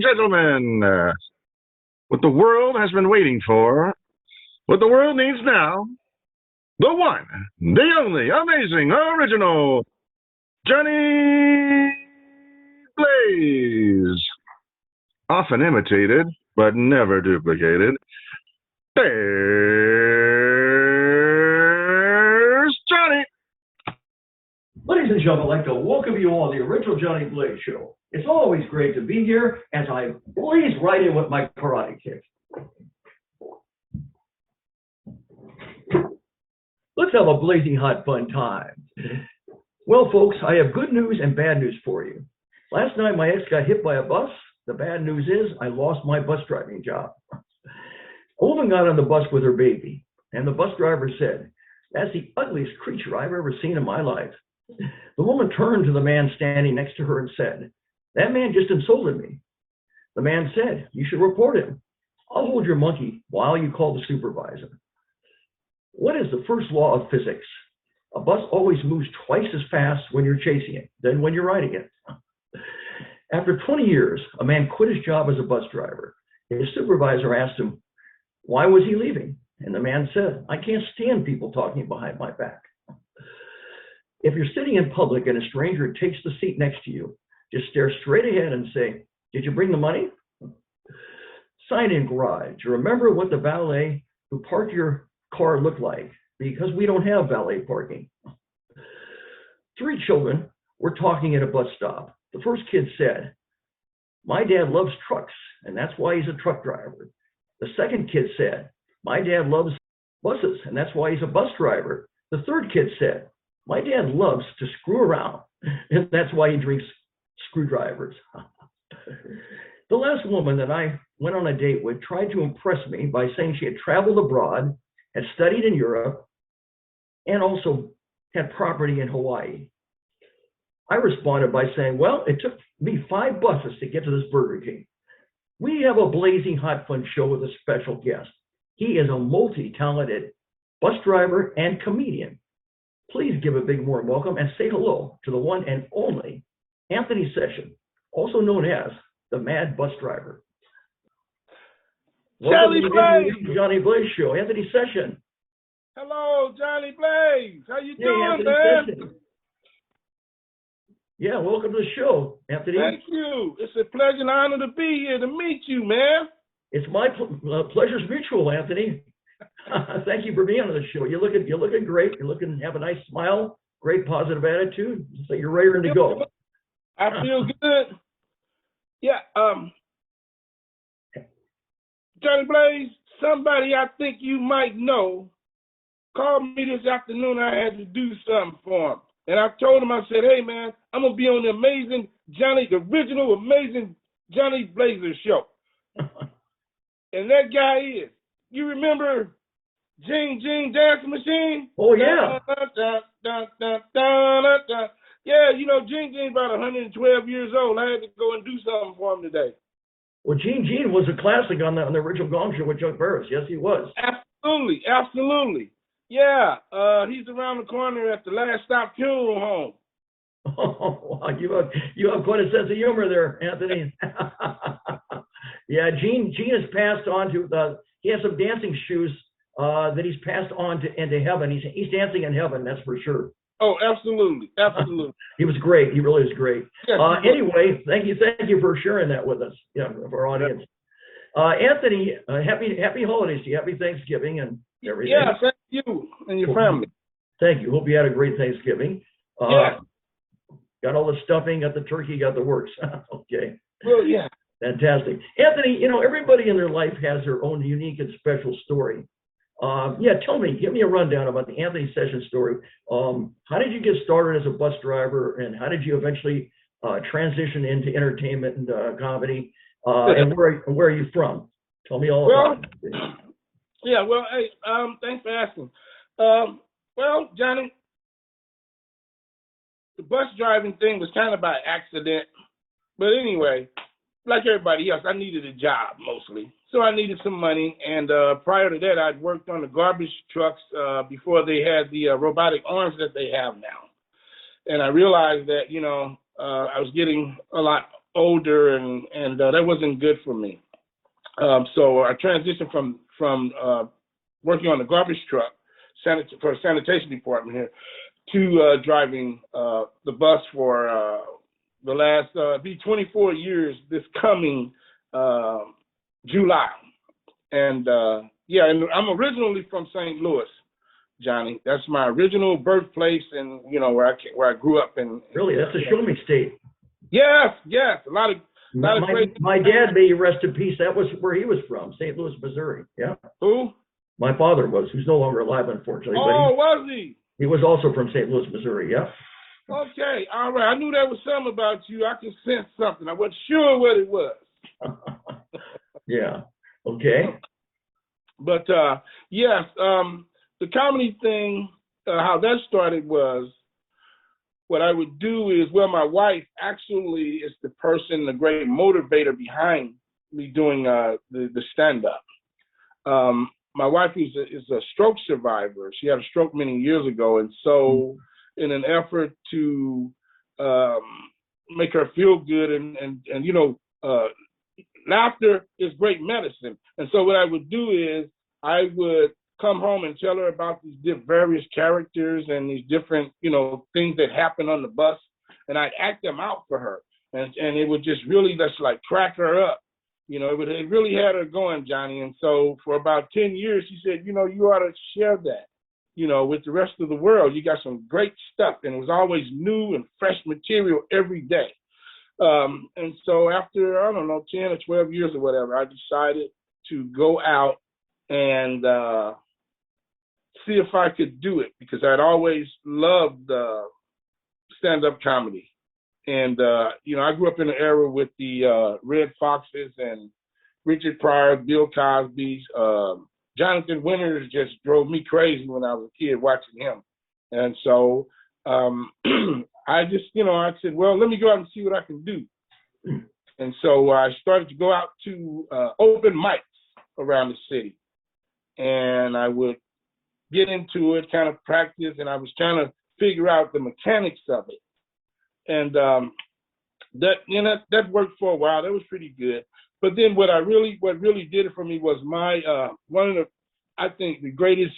and gentlemen, what the world has been waiting for, what the world needs now, the one, the only, amazing, original, Johnny Blaze. Often imitated, but never duplicated. There's Johnny. Ladies and gentlemen, I'd like to welcome you all to the original Johnny Blaze Show. It's always great to be here as I blaze right in with my karate kick. Let's have a blazing hot fun time. Well, folks, I have good news and bad news for you. Last night, my ex got hit by a bus. The bad news is I lost my bus driving job. A woman got on the bus with her baby, and the bus driver said, "That's the ugliest creature I've ever seen in my life." The woman turned to the man standing next to her and said, "That man just insulted me." The man said, "You should report him. I'll hold your monkey while you call the supervisor." What is the first law of physics? A bus always moves twice as fast when you're chasing it than when you're riding it. After 20 years, a man quit his job as a bus driver. His supervisor asked him, why was he leaving? And the man said, "I can't stand people talking behind my back." If you're sitting in public and a stranger takes the seat next to you, just stare straight ahead and say, "Did you bring the money?" Sign-in garage. Remember what the valet who parked your car looked like, because we don't have valet parking. 3 children were talking at a bus stop. The first kid said, "My dad loves trucks, and that's why he's a truck driver." The second kid said, "My dad loves buses, and that's why he's a bus driver." The third kid said, "My dad loves to screw around, and that's why he drinks screwdrivers." The last woman that I went on a date with tried to impress me by saying she had traveled abroad, had studied in Europe, and also had property in Hawaii. I responded by saying, "Well, it took me 5 buses to get to this Burger King." We have a blazing hot fun show with a special guest. He is a multi-talented bus driver and comedian. Please give a big warm welcome and say hello to the one and only Anthony Session, also known as the Mad Bus Driver. Johnny Blaze. Johnny Blaze Show. Anthony Session. Hello, Johnny Blaze. How you doing, Anthony man? Session. Yeah, welcome to the show, Anthony. Thank you. It's a pleasure and honor to be here to meet you, man. It's my pleasure's mutual, Anthony. Thank you for being on the show. You're looking great. Have a nice smile, great positive attitude. So you're ready to go. I feel good. Yeah. Johnny Blaze, somebody I think you might know called me this afternoon. I had to do something for him. And I told him, I said, "Hey, man, I'm going to be on the original amazing Johnny Blazer show." And that guy is, you remember Jing Jing Dancing Machine? Oh, yeah. Yeah, you know, Jing Jing's about 112 years old. I had to go and do something for him today. Well, Gene was a classic on the original Gong Show with Chuck Barris. Yes, he was. Absolutely, absolutely. Yeah, he's around the corner at the Last Stop Funeral Home. Oh, wow. You have quite a sense of humor there, Anthony. Yeah, Gene has passed on to he has some dancing shoes that he's passed on into heaven. He's dancing in heaven, that's for sure. Oh, absolutely, absolutely. He was great. He really was great. Yes, anyway, thank you for sharing that with us, for our audience. Anthony, happy holidays to you. Happy Thanksgiving and everything. Yeah, thank you and your family. Thank you. Hope you had a great Thanksgiving. Yeah. Got all the stuffing, got the turkey, got the works. Okay. Well, yeah. Fantastic. Anthony, everybody in their life has their own unique and special story. Give me a rundown about the Anthony Session story. How did you get started as a bus driver, and how did you eventually transition into entertainment and comedy? And where are you from? Tell me all about it. Yeah, well, hey, thanks for asking. Well, Johnny, the bus driving thing was kind of by accident. But anyway, like everybody else, I needed a job mostly. So I needed some money. And prior to that, I'd worked on the garbage trucks before they had the robotic arms that they have now. And I realized that, I was getting a lot older, and that wasn't good for me. So I transitioned from working on the garbage truck for a sanitation department here to driving the bus for the last be 24 years this coming July. And yeah, and I'm originally from St. Louis, Johnny. That's my original birthplace, and you know where I grew up in. Really, that's a show me state. Yes, a lot of My dad, may he rest in peace, that was where he was from, St. Louis, Missouri. Yeah. Who? My father was, who's no longer alive, unfortunately. Oh, was he? He was also from St. Louis, Missouri. Yeah. Okay, all right. I knew there was something about you. I could sense something. I wasn't sure what it was. Yeah. Okay. But yes, the comedy thing, how that started was, what I would do is, well, my wife actually is the person, the great motivator behind me doing the stand-up. My wife is a stroke survivor. She had a stroke many years ago, and so in an effort to make her feel good, and you know, laughter is great medicine. And so what I would do is I would come home and tell her about these various characters and these different, you know, things that happen on the bus, and I'd act them out for her, and it would just really just like crack her up. You know, it really had her going, Johnny. And so for about 10 years, she said, you know, you ought to share that, you know, with the rest of the world. You got some great stuff. And it was always new and fresh material every day. And so after, I don't know, 10 or 12 years or whatever, I decided to go out and see if I could do it, because I'd always loved stand-up comedy. And, you know, I grew up in an era with the Red Foxes and Richard Pryor, Bill Cosby. Jonathan Winters just drove me crazy when I was a kid watching him. And so I just, you know, I said, well, let me go out and see what I can do. And so I started to go out to open mics around the city. And I would get into it, kind of practice, and I was trying to figure out the mechanics of it. And that, you know, that worked for a while. That was pretty good. But then what really did it for me was my one of the, I think, the greatest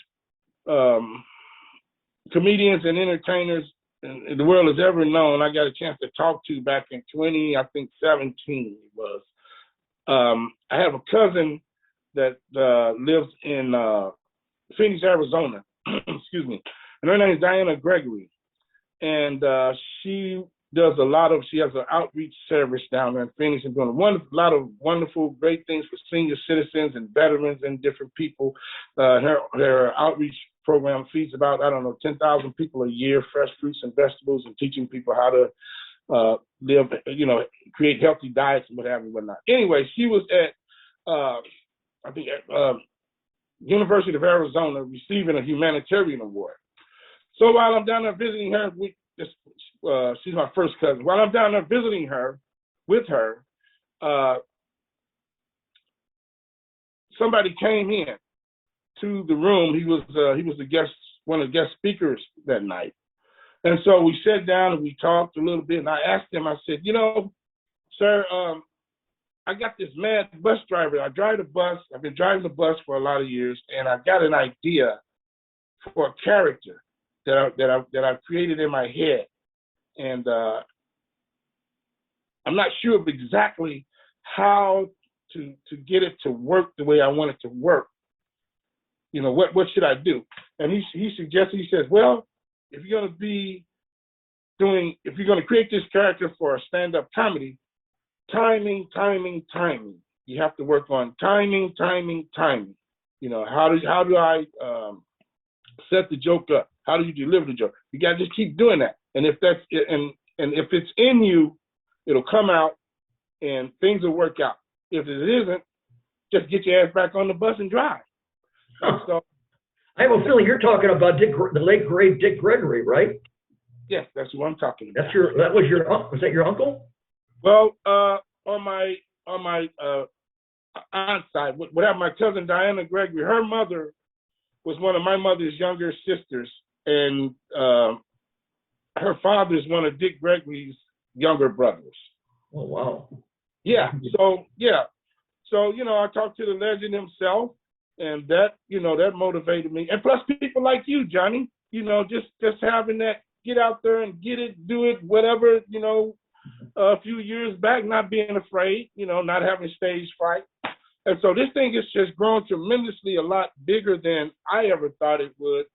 comedians and entertainers in the world has ever known. I got a chance to talk to back in 2017 it was. I have a cousin that lives in Phoenix, Arizona. Excuse me. And her name is Diana Gregory. And she has an outreach service down there in Phoenix and doing a lot of wonderful, great things for senior citizens and veterans and different people. Her outreach program feeds about, 10,000 people a year, fresh fruits and vegetables, and teaching people how to live, you know, create healthy diets and what have you and whatnot. Anyway, she was at, University of Arizona receiving a humanitarian award. So while I'm down there visiting her, she's my first cousin. While I'm down there visiting her, with her, somebody came in to the room. He was the guest, one of the guest speakers that night. And so we sat down and we talked a little bit. And I asked him, I said, you know, sir, I got this mad bus driver. I drive the bus. I've been driving the bus for a lot of years, and I've got an idea for a character that I've created in my head, and I'm not sure of exactly how to get it to work the way I want it to work. You know, what should I do? And he suggested, he says, well, if you're going to create this character for a stand-up comedy, timing. You have to work on timing. You know, how do I set the joke up? How do you deliver the joke? You got to just keep doing that. And if that's and if it's in you, it'll come out and things will work out. If it isn't, just get your ass back on the bus and drive. So, I have a feeling you're talking about the late great Dick Gregory, right? Yes, that's who I'm talking about. Was that your uncle? Well, on my aunt's side, what happened? My cousin Diana Gregory, her mother was one of my mother's younger sisters, and her father is one of Dick Gregory's younger brothers. Oh, wow. Yeah. So, I talked to the legend himself, and that, that motivated me. And plus people like you, Johnny, just having that, get out there and get it, do it, whatever, a few years back, not being afraid, not having stage fright. And so this thing has just grown tremendously a lot bigger than I ever thought it would,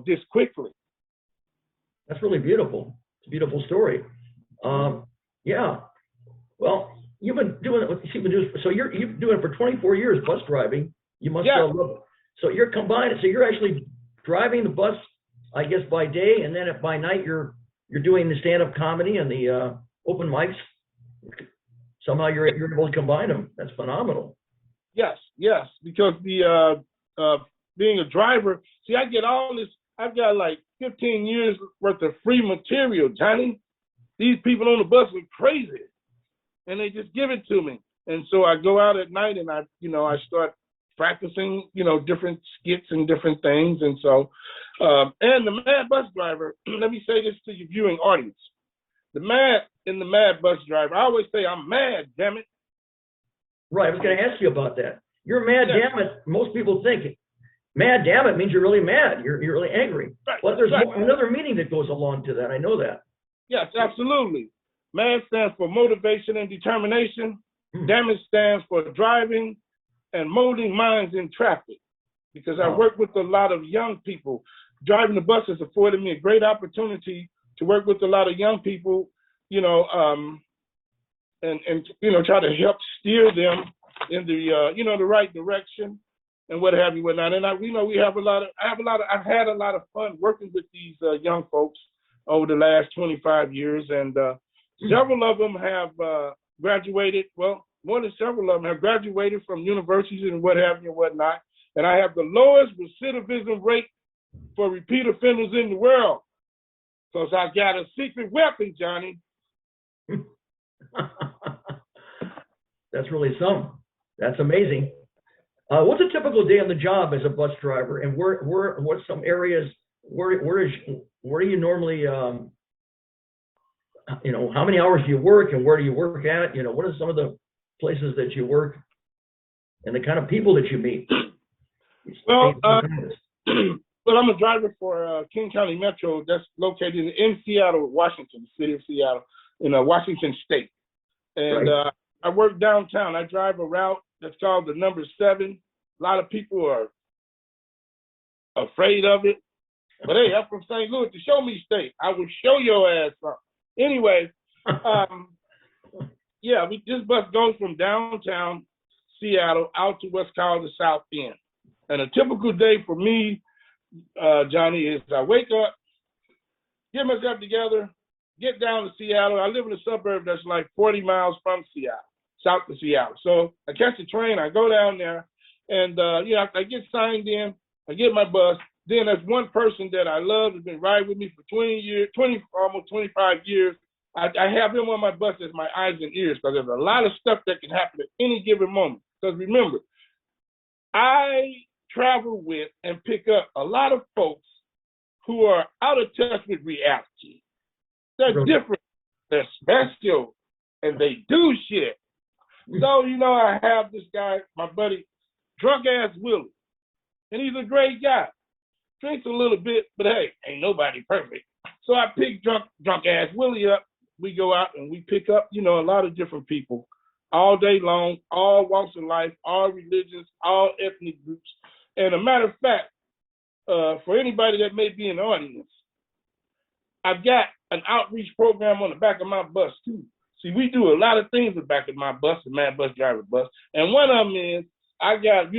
this quickly. That's really beautiful. It's a beautiful story. Yeah. Well, you've been doing it. So you're doing it for 24 years, bus driving. You must love it. So you're combined. So you're actually driving the bus, I guess, by day, and then by night you're doing the stand-up comedy and the open mics. Somehow you're able to combine them. That's phenomenal. Yes, because the being a driver, see, I get all this. I've got like 15 years worth of free material, Johnny. These people on the bus are crazy, and they just give it to me. And so I go out at night and I start practicing, different skits and different things. And so, and the Mad Bus Driver, let me say this to your viewing audience. The Mad Bus Driver, I always say I'm mad, damn it. Right, I was going to ask you about that. You're mad, damn it. Most people think mad, damn it means you're really mad. You're really angry. Right, but there's another meaning that goes along to that. I know that. Yes, absolutely. MAD stands for motivation and determination. Damn it stands for driving and molding minds in traffic. Because I work with a lot of young people. Driving the bus has afforded me a great opportunity to work with a lot of young people, and try to help steer them in the the right direction and what have you, whatnot. And I've had a lot of fun working with these young folks over the last 25 years, and several of them have graduated. Well, more than several of them have graduated from universities and what have you and whatnot. And I have the lowest recidivism rate for repeat offenders in the world, because I got a secret weapon, Johnny. That's really something. That's amazing. What's a typical day on the job as a bus driver, and what's some areas where do you normally how many hours do you work and where do you work at? What are some of the places that you work and the kind of people that you meet? Well, I'm a driver for King County Metro that's located in Seattle, Washington, the city of Seattle, in Washington State. And right. I work downtown. I drive a route that's called the number 7. A lot of people are afraid of it. But hey, I'm from St. Louis, the show me state. I will show your ass something. Anyway, this bus goes from downtown Seattle out to what's called the South End. And a typical day for me, Johnny, is I wake up, get myself together, get down to Seattle. I live in a suburb that's like 40 miles from Seattle, south of Seattle. So I catch the train, I go down there, and I get signed in, I get my bus. Then there's one person that I love, has been riding with me for almost 25 years. I have him on my bus as my eyes and ears, because there's a lot of stuff that can happen at any given moment. Because remember, I travel with and pick up a lot of folks who are out of touch with reality. They're different, they're special, and they do shit. So, I have this guy, my buddy, drunk ass Willie, and he's a great guy. Drinks a little bit, but hey, ain't nobody perfect. So I pick drunk ass Willie up. We go out and we pick up, a lot of different people all day long, all walks of life, all religions, all ethnic groups. And a matter of fact, for anybody that may be in the audience, I've got an outreach program on the back of my bus too. See, we do a lot of things in the back of my bus, the Mad Bus Driver bus. And one of them is, I got,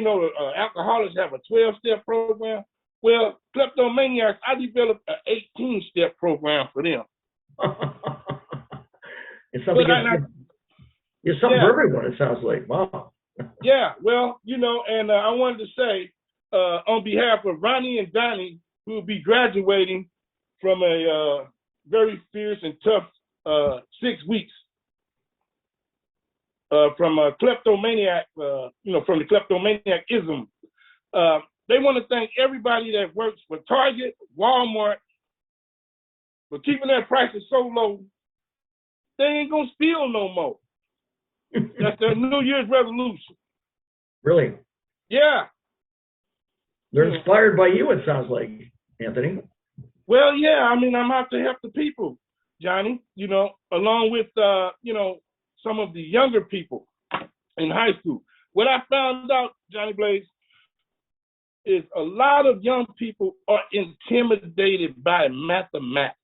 alcoholics have a 12-step program. Well, kleptomaniacs, I developed an 18-step program for them. It's something for everyone, it sounds like. Wow. Yeah, well, and I wanted to say, on behalf of Ronnie and Donnie, who will be graduating from a very fierce and tough 6 weeks from a kleptomaniac, from the kleptomaniacism. They want to thank everybody that works for Target, Walmart, for keeping their prices so low they ain't gonna steal no more. That's their New Year's resolution. Really? Yeah. They're inspired by you, it sounds like, Anthony. Well, yeah, I mean, I'm out to help the people, Johnny, along with, some of the younger people in high school. What I found out, Johnny Blaze, is a lot of young people are intimidated by mathematics.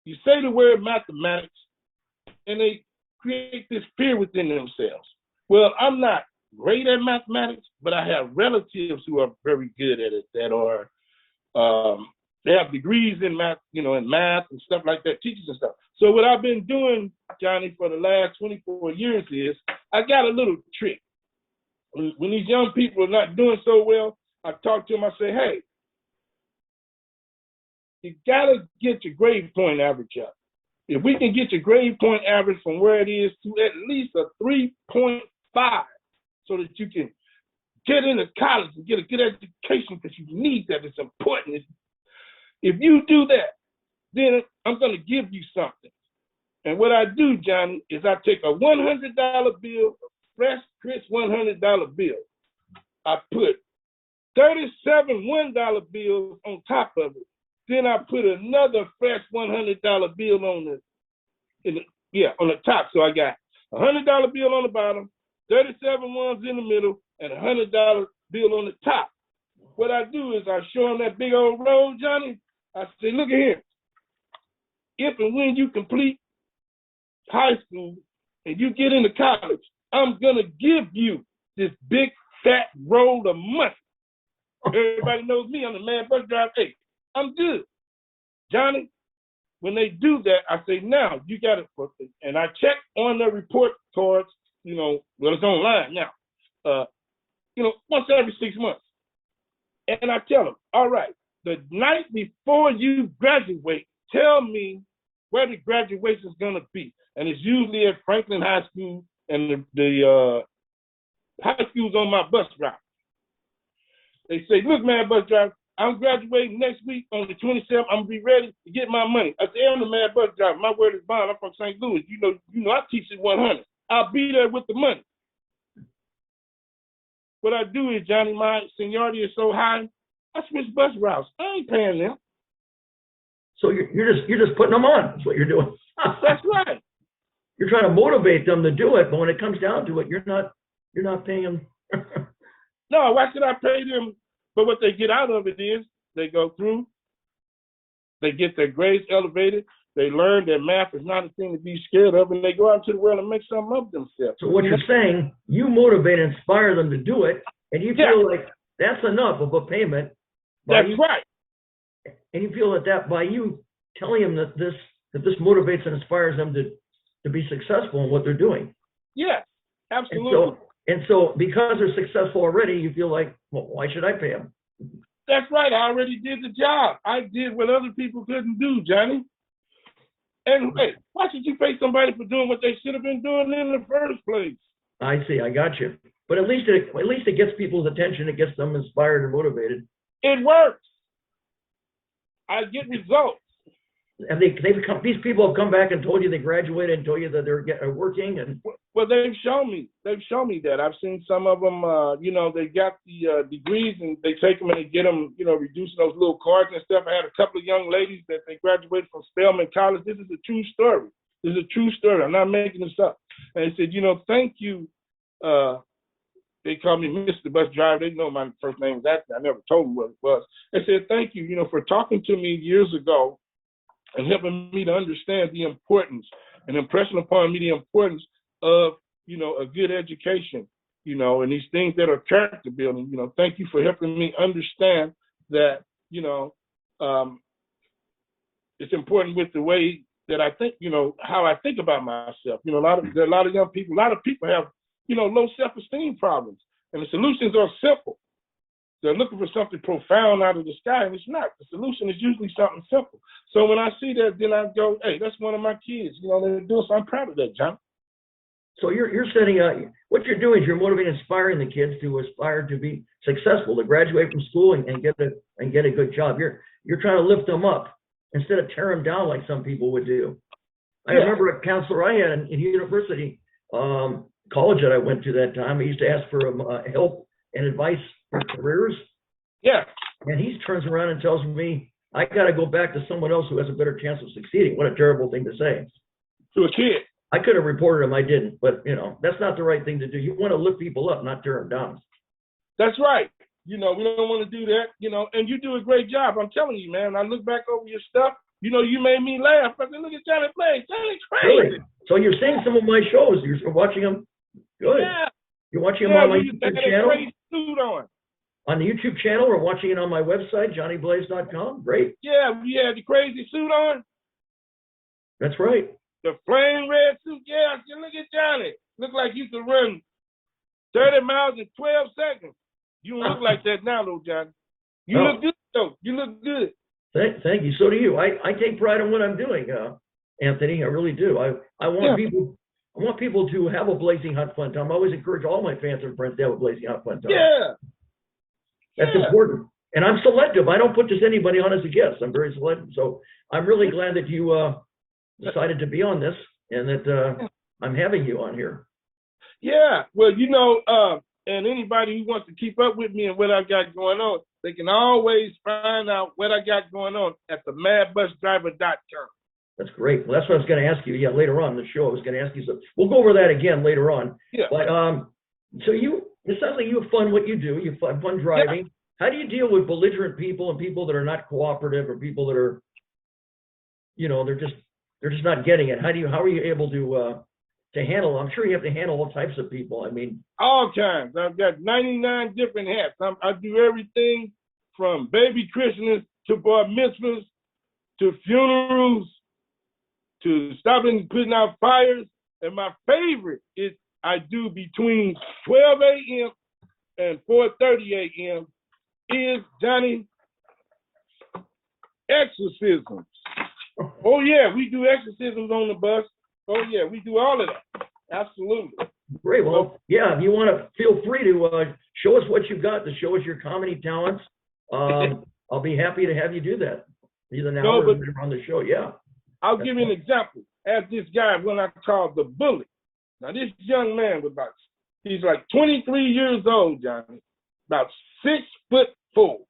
You say the word mathematics, and they create this fear within themselves. Well, I'm not great at mathematics, but I have relatives who are very good at it that are they have degrees in math, in math and stuff like that, teachers and stuff. So what I've been doing, Johnny, for the last 24 years is I got a little trick. When these young people are not doing so well, I talk to them, I say, hey, you gotta get your grade point average up. If we can get your grade point average from where it is to at least a 3.5 so that you can get into college and get a good education because you need that, it's important. If you do that, then I'm gonna give you something. And what I do, Johnny, is I take a $100 bill, a fresh, crisp $100 bill. I put 37 $1 bills on top of it. Then I put another fresh $100 bill on the top. So I got a $100 bill on the bottom, 37 ones in the middle, and a $100 bill on the top. What I do is I show them that big old road, Johnny. I say, look at here. If and when you complete high school and you get into college, I'm gonna give you this big fat roll of money. Everybody knows me. I'm the Mad Bus Driver. Hey, I'm good, Johnny. When they do that, I say, now you got it. And I check on the report cards. Well, it's online now. Once every 6 months, and I tell them, all right, the night before you graduate, tell me where the graduation is gonna be. And it's usually at Franklin High School, and the high school's on my bus route. They say, look, man, bus driver, I'm graduating next week on the 27th. I'm gonna be ready to get my money. I say, I'm the Mad Bus Driver. My word is bond. I'm from St. Louis. I teach at 100. I'll be there with the money. What I do is, Johnny, my seniority is so high, I switch bus routes. I ain't paying them. So you're just putting them on. That's what you're doing. That's right. You're trying to motivate them to do it, but when it comes down to it, you're not paying them. No, why should I pay them? But what they get out of it is they go through, they get their grades elevated, they learn that math is not a thing to be scared of, and they go out into the world and make something of themselves. So what you're saying, you motivate and inspire them to do it, and you feel like that's enough of a payment. That's right. And you feel that by you telling them that this motivates and inspires them to be successful in what they're doing. Yes, absolutely. And so because they're successful already, you feel like, well, why should I pay them? That's right. I already did the job. I did what other people couldn't do, Johnny. And hey, why should you pay somebody for doing what they should have been doing in the first place? I see. I got you. But at least it gets people's attention. It gets them inspired and motivated. It works. I get results. And these people have come back and told you they graduated and told you that they're working. And well, they've shown me that. I've seen some of them. They got the degrees and they take them and they get them. Reducing those little cards and stuff. I had a couple of young ladies that they graduated from Spelman College. This is a true story. This is a true story. I'm not making this up. And they said, thank you. They called me Mr. Bus Driver. They know my first name was that. I never told them what it was. They said, thank you, for talking to me years ago and helping me to understand the importance and impressing upon me the importance of, a good education, and these things that are character building. Thank you for helping me understand that, it's important with the way that I think, how I think about myself. There are a lot of young people, a lot of people have, low self-esteem problems, and the solutions are simple. They're looking for something profound out of the sky, and it's not. The solution is usually something simple. So when I see that, then I go, hey, that's one of my kids. They're doing so. I'm proud of that, John. So you're setting up, what you're doing is you're motivating, inspiring the kids to aspire to be successful, to graduate from school and get a good job. You're trying to lift them up instead of tear them down like some people would do. I remember a counselor I had in university, college that I went to that time. I used to ask for help and advice for careers. Yeah. And he turns around and tells me, I got to go back to someone else who has a better chance of succeeding. What a terrible thing to say. To a kid. I could have reported him. I didn't. But, you know, that's not the right thing to do. You want to lift people up, not tear them down. That's right. You know, we don't want to do that, you know, and you do a great job. I'm telling you, man. I look back over your stuff. You know, you made me laugh. I said, look at Johnny Blaze. Johnny's crazy. Really? So you're seeing some of my shows. You're watching them? Good. Yeah. You're watching them on my you got YouTube that channel? crazy suit on. On the YouTube channel, or watching it on my website, johnnyblaze.com. Great. Yeah, you had the crazy suit on. That's right. The flame red suit. Yeah, I said, look at Johnny. Look like you could run 30 miles in 12 seconds. You don't look like that now, though, Johnny. You look good, though. You look good. Thank you. So do you. I take pride in what I'm doing, Anthony. I really do. I want people to have a blazing hot fun time. I always encourage all my fans and friends to have a blazing hot fun time. Yeah. That's important. And I'm selective. I don't put just anybody on as a guest. I'm very selective. So I'm really glad that you decided to be on this, and that I'm having you on here. Yeah. Well, you know, and anybody who wants to keep up with me and what I got going on, they can always find out what I got going on at the madbusdriver.com. That's great. Well, that's what I was going to ask you. Yeah, later on in the show, I was going to ask you. So we'll go over that again later on. Yeah. But so it sounds like you have fun what you do. You have fun driving. Yeah. How do you deal with belligerent people and people that are not cooperative, or people that are, you know, they're just not getting it? How are you able to handle? I'm sure you have to handle all types of people. I mean, all kinds. I've got 99 different hats. I do everything from baby christenings to bar mitzvahs to funerals to stopping and putting out fires. And my favorite is I do between 12 a.m. and 4:30 a.m. is Johnny exorcisms. Oh yeah, we do exorcisms on the bus. Oh yeah, we do all of that. Absolutely. Great. Well, yeah, if you want to, feel free to show us what you've got, to show us your comedy talents. I'll be happy to have you do that, either now or on the show. Yeah. I'll give you an example. As this guy, when I called the bully. Now, this young man was he's like 23 years old, Johnny, about 6'4",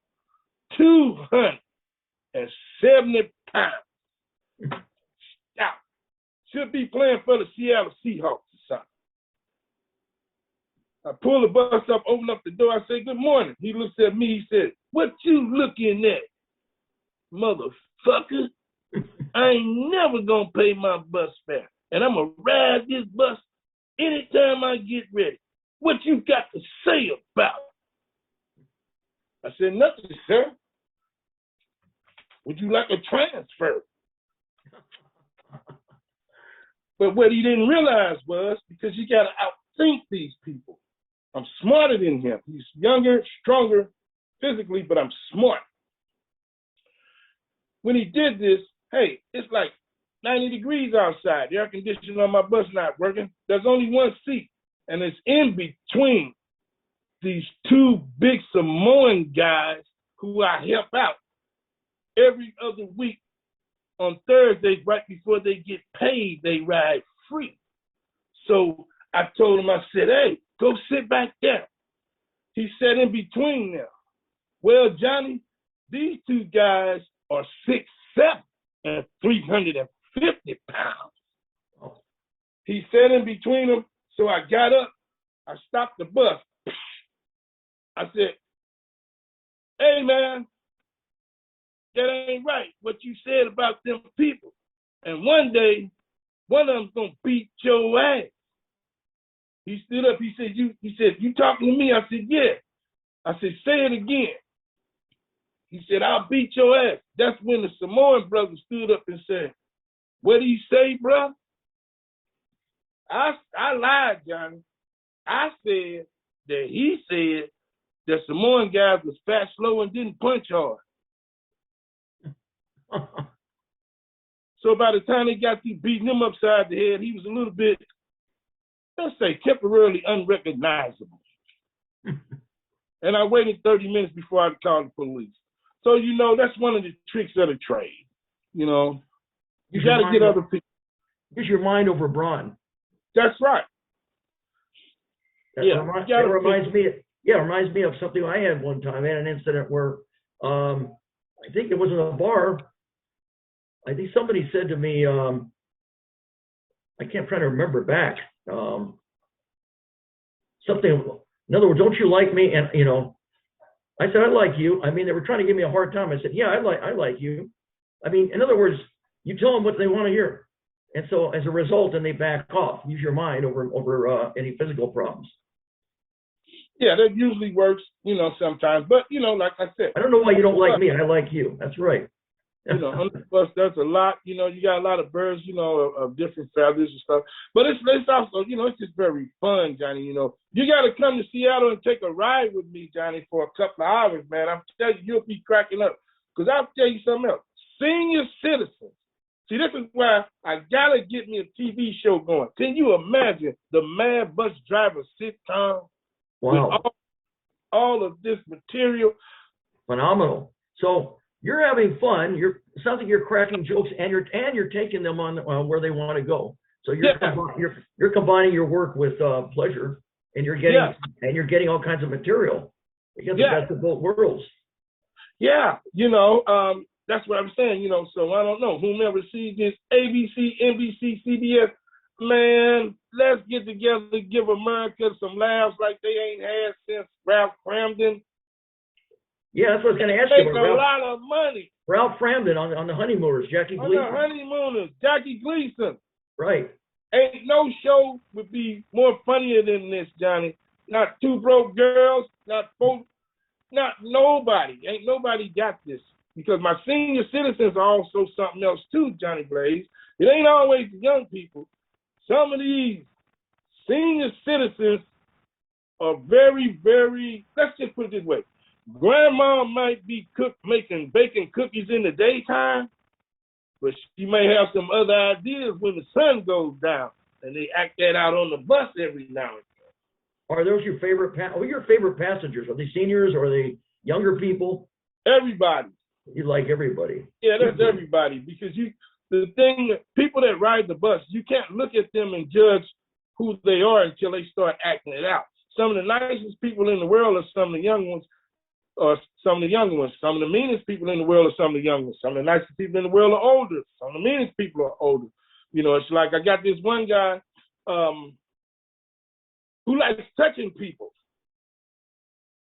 270 pounds. Stout. Should be playing for the Seattle Seahawks or something. I pull the bus up, open up the door. I say, good morning. He looks at me. He said, what you looking at, motherfucker? I ain't never gonna pay my bus fare. And I'm gonna ride this bus anytime I get ready. What you got to say about it? I said, nothing, sir. Would you like a transfer? But what he didn't realize was, because you gotta outthink these people. I'm smarter than him. He's younger, stronger physically, but I'm smart. When he did this, hey, it's like 90 degrees outside. The air conditioning on my bus not working. There's only one seat, and it's in between these two big Samoan guys who I help out every other week. On Thursdays, right before they get paid, they ride free. So I told him, I said, hey, go sit back there. He sat in between them. Well, Johnny, these two guys are 6'7" and 350 pounds. He sat in between them, so I got up, I stopped the bus. I said, hey, man, that ain't right, what you said about them people. And one day, one of them's gonna beat your ass. He stood up, he said, you talking to me? I said, yeah. I said, say it again. He said, I'll beat your ass. That's when the Samoan brother stood up and said, what did he say, bro? I lied, Johnny. I said that he said that Samoan guys was fat, slow, and didn't punch hard. So by the time they got to beating him upside the head, he was a little bit, let's say, temporarily unrecognizable. And I waited 30 minutes before I called the police. So, you know, that's one of the tricks of the trade. You know, you got to get other people. use your mind over brawn. That's right. That Yeah, reminds me. Yeah, it reminds me of something I had one time. I had an incident where I think it was in a bar. I think somebody said to me, I can't try to remember back. Something. In other words, don't you like me? And I said, I like you. I mean, they were trying to give me a hard time. I said, yeah, I like you. I mean, in other words, you tell them what they want to hear. And so as a result, then they back off. Use your mind over any physical problems. Yeah, that usually works, sometimes. But, like I said. I don't know why you don't like me. I like you. That's right. On the bus, there's a lot, you got a lot of birds, of different feathers and stuff. But it's also, it's just very fun, Johnny. You got to come to Seattle and take a ride with me, Johnny, for a couple of hours, man. I'm telling you, you'll be cracking up. Because I'll tell you something else. Senior citizens. See, this is why I got to get me a TV show going. Can you imagine the Mad Bus Driver sitcom? Wow. With all of this material? Phenomenal. So you're having fun. It sounds like you're cracking jokes, and you're taking them on where they want to go. So you're combining your work with pleasure, and you're getting all kinds of material. You get the best of both worlds. Yeah, that's what I'm saying. So I don't know whomever sees this, ABC, NBC, CBS, man, let's get together, give America some laughs like they ain't had since Ralph Cramden. Yeah, that's what I was going to ask you about. A lot of money. Ralph Cramden on the Honeymooners, Jackie Gleason. On the Honeymooners, Jackie Gleason. Right. Ain't no show would be more funnier than this, Johnny. Not Two Broke Girls, not nobody. Ain't nobody got this. Because my senior citizens are also something else too, Johnny Blaze. It ain't always the young people. Some of these senior citizens are very, very, let's just put it this way. Grandma might be baking cookies in the daytime, but she may have some other ideas when the sun goes down, and they act that out on the bus every now and then. Are those your favorite? Your favorite passengers? Are they seniors or are they younger people? Everybody. You like everybody. Yeah, that's everybody, because people that ride the bus, you can't look at them and judge who they are until they start acting it out. Some of the nicest people in the world are some of the young ones. Or some of the younger ones. Some of the meanest people in the world are some of the young ones. Some of the nicest people in the world are older. Some of the meanest people are older. It's like I got this one guy who likes touching people.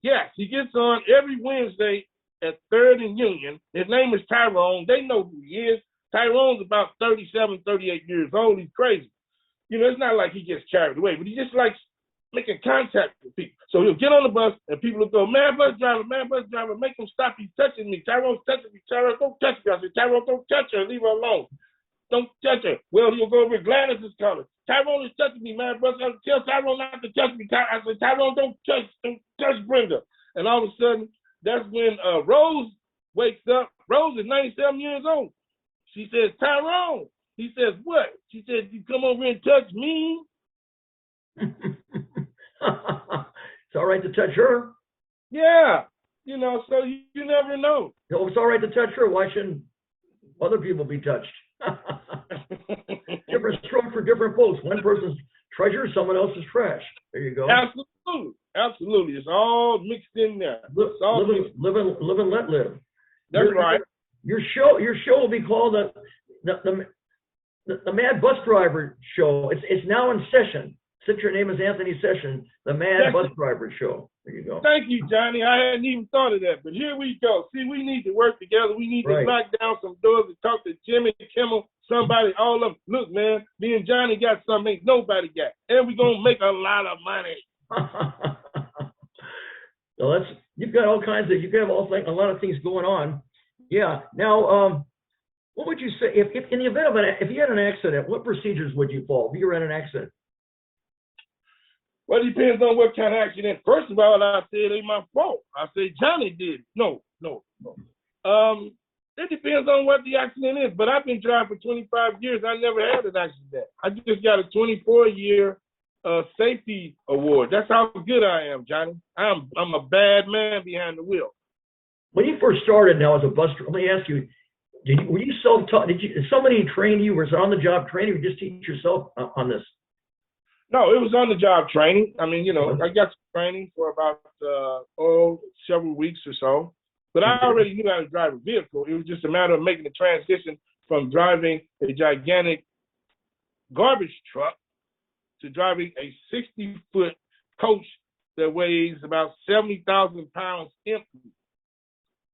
Yes, he gets on every Wednesday at 3rd and Union. His name is Tyrone. They know who he is. Tyrone's about 37, 38 years old. He's crazy. It's not like he gets carried away, but he just likes making contact with people. So he'll get on the bus and people will go, man, bus driver, make him stop. He's touching me. Tyrone's touching me. Tyrone, don't touch me. I said, Tyrone, don't touch her. Leave her alone. Don't touch her. Well, he'll go over to Gladys' color. Tyrone is touching me, man. Bus driver, tell Tyrone not to touch me. I said, Tyrone, don't touch Brenda. And all of a sudden, that's when Rose wakes up. Rose is 97 years old. She says, Tyrone. He says, what? She says, you come over and touch me? It's all right to touch her. Yeah, so you never know. It's all right to touch her. Why shouldn't other people be touched? Different stroke for different folks. One person's treasure, someone else's trash. There you go. Absolutely. It's all mixed in there. Live and let live. That's right. Your show will be called the Mad Bus Driver Show. It's now in session. Since your name is Anthony Session, the Mad Bus Driver Show. There you go. Thank you, Johnny. I hadn't even thought of that, but here we go. See, we need to work together. We need to knock down some doors and talk to Jimmy Kimmel, somebody, all of them. Look, man, me and Johnny got something nobody got, and we're gonna make a lot of money. So you've got all kinds of a lot of things going on. Yeah. Now, what would you say if in the event of if you had an accident, what procedures would you follow if you were in an accident? Well, it depends on what kind of accident. First of all, I said it ain't my fault. I said Johnny did it. No. It depends on what the accident is. But I've been driving for 25 years. I never had an accident. I just got a 24-year safety award. That's how good I am, Johnny. I'm a bad man behind the wheel. When you first started now as a bus driver, let me ask you, Were you self-taught? Did somebody train you? Was it on the job training, or you just teach yourself on this? No, it was on the job training. I mean, Oh, I got some training for about several weeks or so, but I okay. already knew how to drive a vehicle. It was just a matter of making the transition from driving a gigantic garbage truck to driving a 60-foot coach that weighs about 70,000 pounds empty.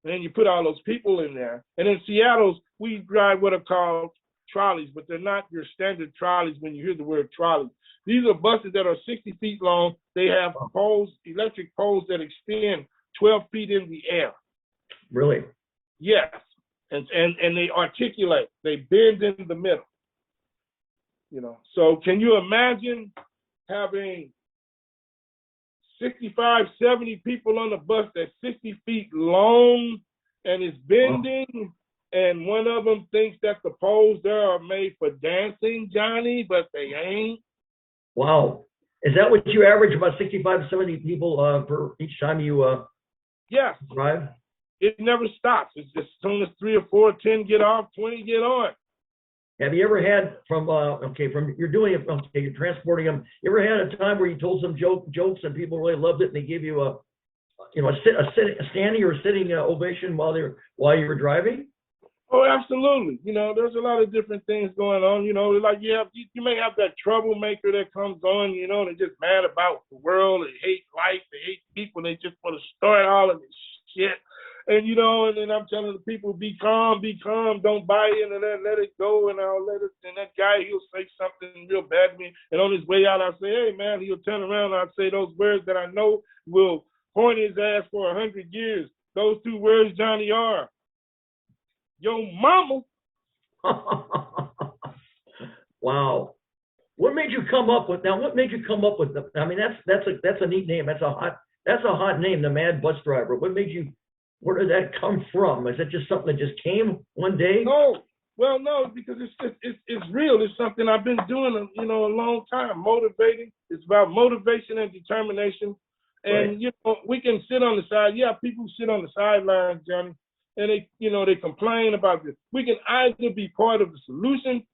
And then you put all those people in there. And in Seattle, we drive what are called trolleys, but they're not your standard trolleys when you hear the word trolley. These are buses that are 60 feet long. They have poles, electric poles that extend 12 feet in the air. Really? Yes. And they articulate. They bend in the middle. So can you imagine having 65, 70 people on the bus that's 60 feet long and is bending, and one of them thinks that the poles there are made for dancing, Johnny, but they ain't? Wow. Is that what you average, about 65, 70 people per each time you Yes. drive? It never stops. It's just as soon as 3 or 4 or 10 get off, 20 get on. Have you ever had from you're doing it, okay, you're transporting them. You ever had a time where you told some jokes and people really loved it and they gave you a standing or sitting ovation while you were driving? Oh, absolutely. There's a lot of different things going on. Like you may have that troublemaker that comes on. They're just mad about the world. They hate life. They hate people. They just want to start all of this shit. And and then I'm telling the people, be calm, don't buy in and let it go, and I'll let it. And that guy, he'll say something real bad to me, and on his way out, I'll say, hey man, he'll turn around, and I'll say those words that I know will haunt his ass for 100 years. Those 2 words, Johnny, are yo mama. Wow. What made you come up with I mean, that's a neat name. That's a hot name, the Mad Bus Driver. Where did that come from? Is that just something that just came one day? No, well, no, because it's real. It's something I've been doing, a long time. Motivating. It's about motivation and determination. And Right. we can sit on the side. Yeah, people sit on the sidelines, Johnny, and they complain about this. We can either be part of the solution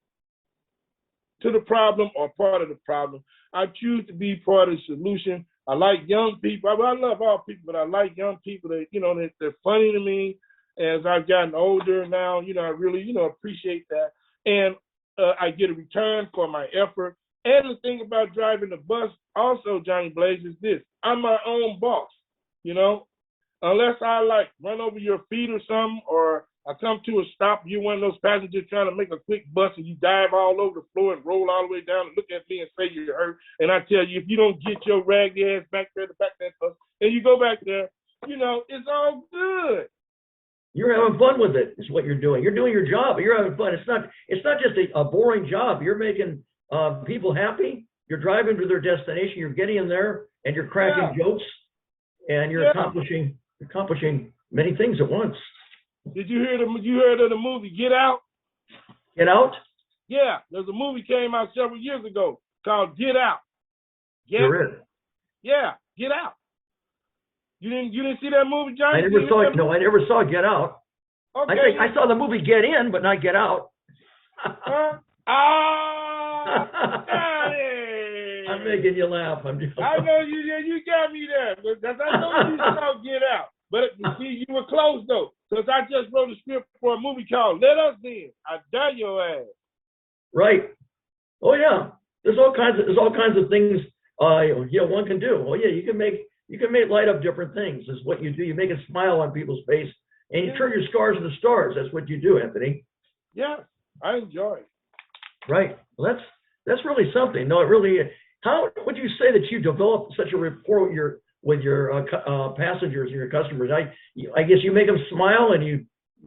to the problem or part of the problem. I choose to be part of the solution. I like young people. I love all people, but I like young people that, they're funny to me. As I've gotten older now, I really, appreciate that. And I get a return for my effort. And the thing about driving the bus also, Johnny Blaze, is this. I'm my own boss, unless I run over your feet or something, or I come to a stop, you're one of those passengers trying to make a quick bus and you dive all over the floor and roll all the way down and look at me and say you're hurt. And I tell you, if you don't get your raggedy ass back there to back that bus and you go back there, it's all good. You're having fun with it, is what you're doing. You're doing your job, but you're having fun. It's not just a boring job. You're making people happy. You're driving to their destination. You're getting in there and you're cracking jokes, and you're accomplishing many things at once. Did you heard of the movie Get Out? Get Out? Yeah, there's a movie came out several years ago called Get Out. There is. Yeah, Get Out. You didn't see that movie, Johnny? I never saw it. No, I never saw Get Out. Okay. I saw the movie Get In, but not Get Out. Huh? Johnny! I'm making you laugh. I know you got me there, because I know you saw Get Out. But see, you were close though, because I just wrote a script for a movie called Let Us In. I dare your ass. Right. Oh yeah. There's all kinds of things one can do. Oh yeah, you can make light up different things. Is what you do. You make a smile on people's face, and you turn your scars into stars. That's what you do, Anthony. Yeah, I enjoy it. Right. Well, that's really something. No, it really. How would you say that you developed such a rapport with your passengers and your customers? I guess you make them smile, and you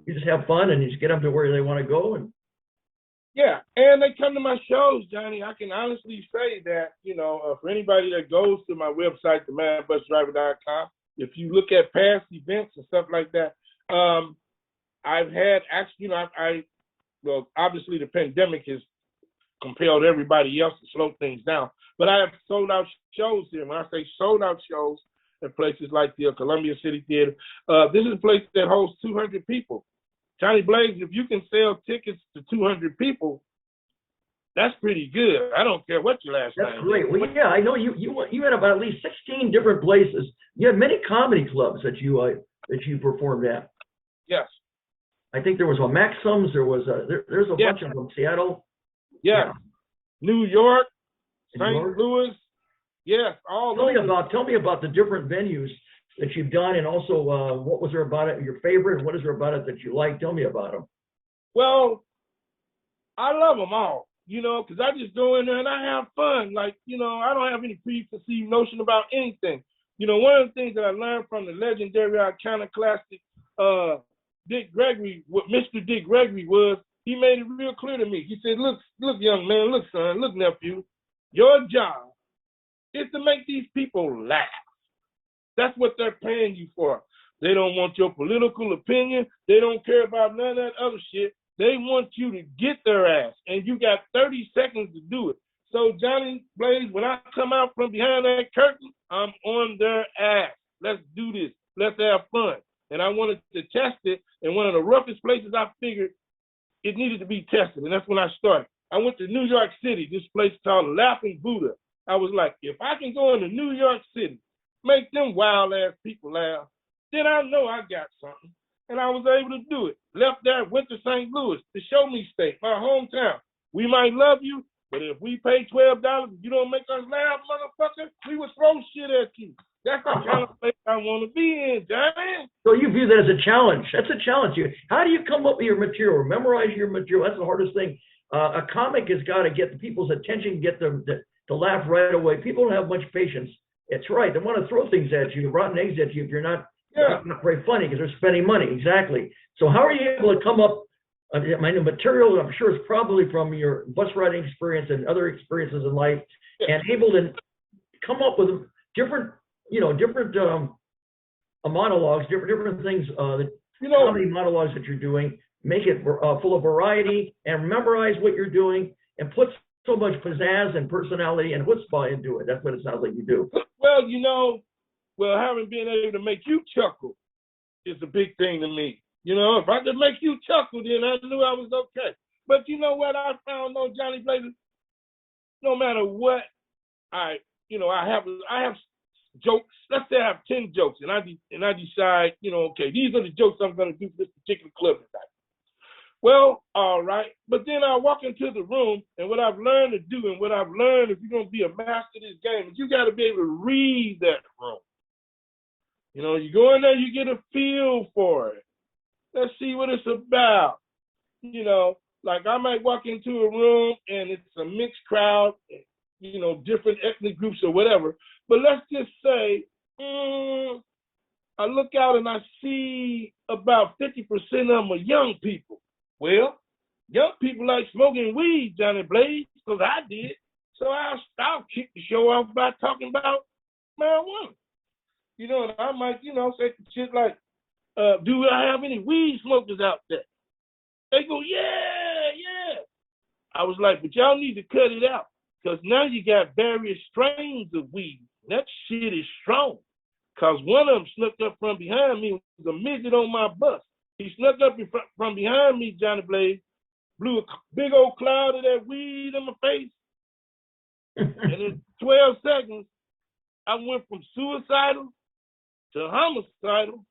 just have fun, and you just get them to where they want to go. And yeah, and they come to my shows, Johnny. I can honestly say that, for anybody that goes to my website, themadbusdriver.com, if you look at past events and stuff like that, I've had actually, well, obviously the pandemic has compelled everybody else to slow things down, but I have sold out shows here. When I say sold out shows at places like the Columbia City Theater, this is a place that holds 200 people. Johnny Blaze, if you can sell tickets to 200 people, that's pretty good. I don't care what your last name is. That's great. Well, yeah, I know you had about at least 16 different places. You had many comedy clubs that you performed at. Yes. I think there was a Maxim's. There's a bunch of them. Seattle. Yeah. New York, In St. New York? Louis. Yes, all Tell over. me about the different venues that you've done, and also what was there about it, your favorite, and what is there about it that you like? Tell me about them. Well, I love them all, you know, because I just go in there and I have fun. Like, you know, I don't have any preconceived notion about anything. You know, one of the things that I learned from the legendary iconoclastic Dick Gregory, what Mr. Dick Gregory was, he made it real clear to me. He said, look, young man, look, son, look, nephew, your job is to make these people laugh. That's what they're paying you for. They don't want your political opinion. They don't care about none of that other shit. They want you to get their ass, and you got 30 seconds to do it. So, Johnny Blaze, when I come out from behind that curtain, I'm on their ass. Let's do this. Let's have fun. And I wanted to test it, and one of the roughest places I figured it needed to be tested, and that's when I started. I went to New York City, this place called Laughing Buddha. I was like, if I can go into New York City, make them wild-ass people laugh, then I know I got something. And I was able to do it. Left there, went to St. Louis, the Show Me State, my hometown. We might love you, but if we pay $12 and you don't make us laugh, motherfucker, we will throw shit at you. That's the kind of place I want to be in, Johnny. So you view that as a challenge. That's a challenge. How do you come up with your material, memorize your material? That's the hardest thing. A comic has got to get the people's attention, get them to laugh right away. People don't have much patience. It's right. They want to throw things at you, rotten eggs at you if you're not very funny because they're spending money. Exactly. So how are you able to come up? My material, I'm sure, is probably from your bus riding experience and other experiences in life, and able to come up with different monologues, different things, comedy monologues that you're doing. Make it full of variety and memorize what you're doing and put so much pizzazz and personality and chutzpah into it. That's what it sounds like you do. Well, having been able to make you chuckle is a big thing to me. You know, if I could make you chuckle, then I knew I was okay. But you know what I found, though, Johnny Blaze? No matter what, I have jokes. Let's say I have 10 jokes, and I decide, okay, these are the jokes I'm going to do for this particular club tonight. Well, all right. But then I walk into the room, and what I've learned to do, and what I've learned if you're going to be a master of this game, is you got to be able to read that room. You know, you go in there, you get a feel for it. Let's see what it's about. You know, like I might walk into a room, and it's a mixed crowd, different ethnic groups or whatever. But let's just say, I look out and I see about 50% of them are young people. Well, young people like smoking weed, Johnny Blaze, because I did. So I'll kick the show off by talking about marijuana. And I might, say shit like, do I have any weed smokers out there? They go, yeah. I was like, but y'all need to cut it out, because now you got various strains of weed. That shit is strong. Because one of them snuck up from behind me, was a midget on my bus. He snuck up from behind me, Johnny Blaze, blew a big old cloud of that weed in my face. And in 12 seconds, I went from suicidal to homicidal.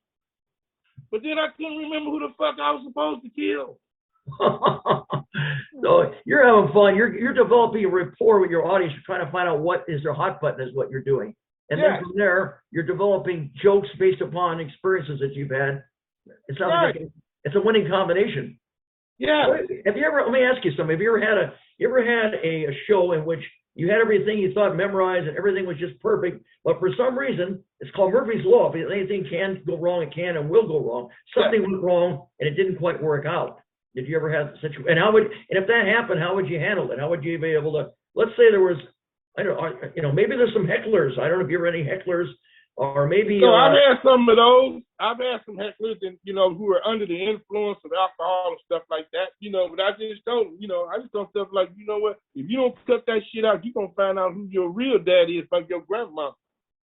But then I couldn't remember who the fuck I was supposed to kill. So you're having fun. You're developing a rapport with your audience. You're trying to find out what is their hot button is what you're doing. And then from there, you're developing jokes based upon experiences that you've had. It sounds like it's a winning combination. Yeah. Have you ever? Let me ask you something. Have you ever had a show in which you had everything you thought memorized and everything was just perfect, but for some reason, it's called Murphy's Law. If anything can go wrong, it can and will go wrong. Something went wrong and it didn't quite work out. Did you ever have the situation? And if that happened, how would you handle it? How would you be able to? Let's say there was, I don't know, maybe there's some hecklers. I don't know if you're any hecklers. Or maybe. So I've had some of those. I've had some hecklers, and who are under the influence of alcohol and stuff like that. But I just told them, I just told stuff like, you know what? If you don't cut that shit out, you're gonna find out who your real dad is, like your grandma.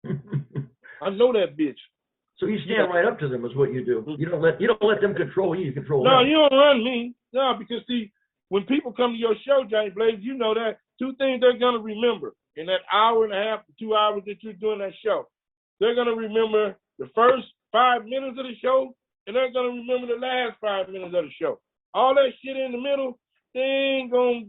I know that bitch. So you stand right up to them is what you do. You don't let them control you. You control No, them. you don't run me. No, because see, when people come to your show, Johnny Blaze, you know that two things they're gonna remember in that hour and a half to 2 hours that you're doing that show. They're gonna remember the first 5 minutes of the show, and they're gonna remember the last 5 minutes of the show. All that shit in the middle, they ain't gonna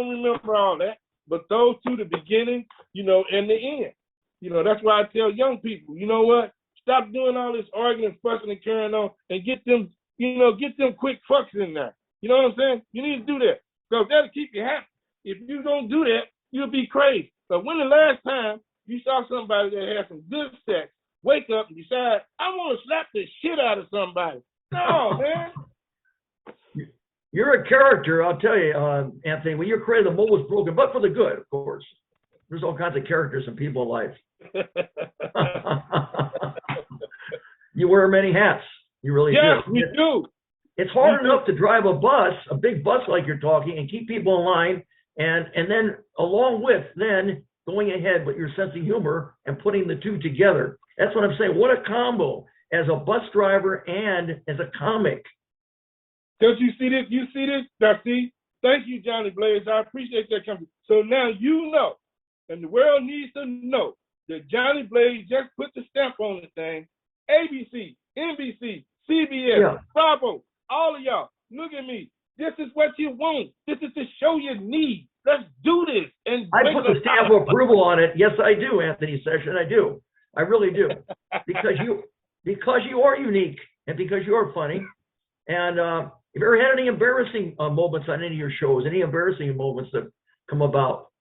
remember all that. But those two, the beginning, and the end. That's why I tell young people, you know what? Stop doing all this arguing, fussing, and carrying on, and get them quick fucks in there. You know what I'm saying? You need to do that because that'll keep you happy. If you don't do that, you'll be crazy. But when the last time you saw somebody that had some good sex, wake up and decide, I want to slap the shit out of somebody? No, man. You're a character, I'll tell you, Anthony. When you're created, the mold was broken, but for the good, of course. There's all kinds of characters and people in life. You wear many hats. You really do. Yes, we do. It's hard enough to drive a bus, a big bus like you're talking, and keep people in line, and then along with then going ahead with your sense of humor and putting the two together. That's what I'm saying. What a combo as a bus driver and as a comic. Don't you see this? You see this? See? Thank you, Johnny Blaze. I appreciate that coming. So now you know, and the world needs to know that Johnny Blaze just put the stamp on the thing. ABC, NBC, CBS, Bravo, all of y'all, look at me. This is what you want. This is the show you need. Let's do this. And I put the stamp of approval on it. Yes, I do, Anthony Session. I do. I really do. Because you are unique and because you are funny. And have you ever had any embarrassing moments on any of your shows? Any embarrassing moments that come about?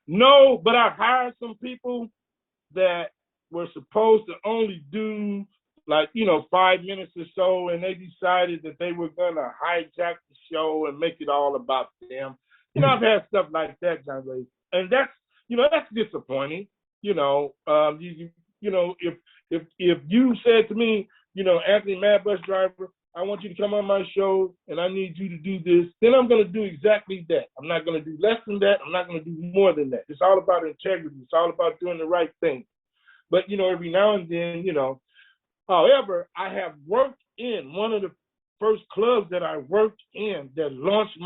No, but I've hired some people that were supposed to only do 5 minutes or so, and they decided that they were gonna hijack the show and make it all about them. I've had stuff like that, John Ray, and that's disappointing. If you said to me, Anthony Mad Bus Driver, I want you to come on my show and I need you to do this, then I'm going to do exactly that. I'm not going to do less than that. I'm not going to do more than that. It's all about integrity. It's all about doing the right thing. But, every now and then, however, I have worked in one of the first clubs that I worked in that launched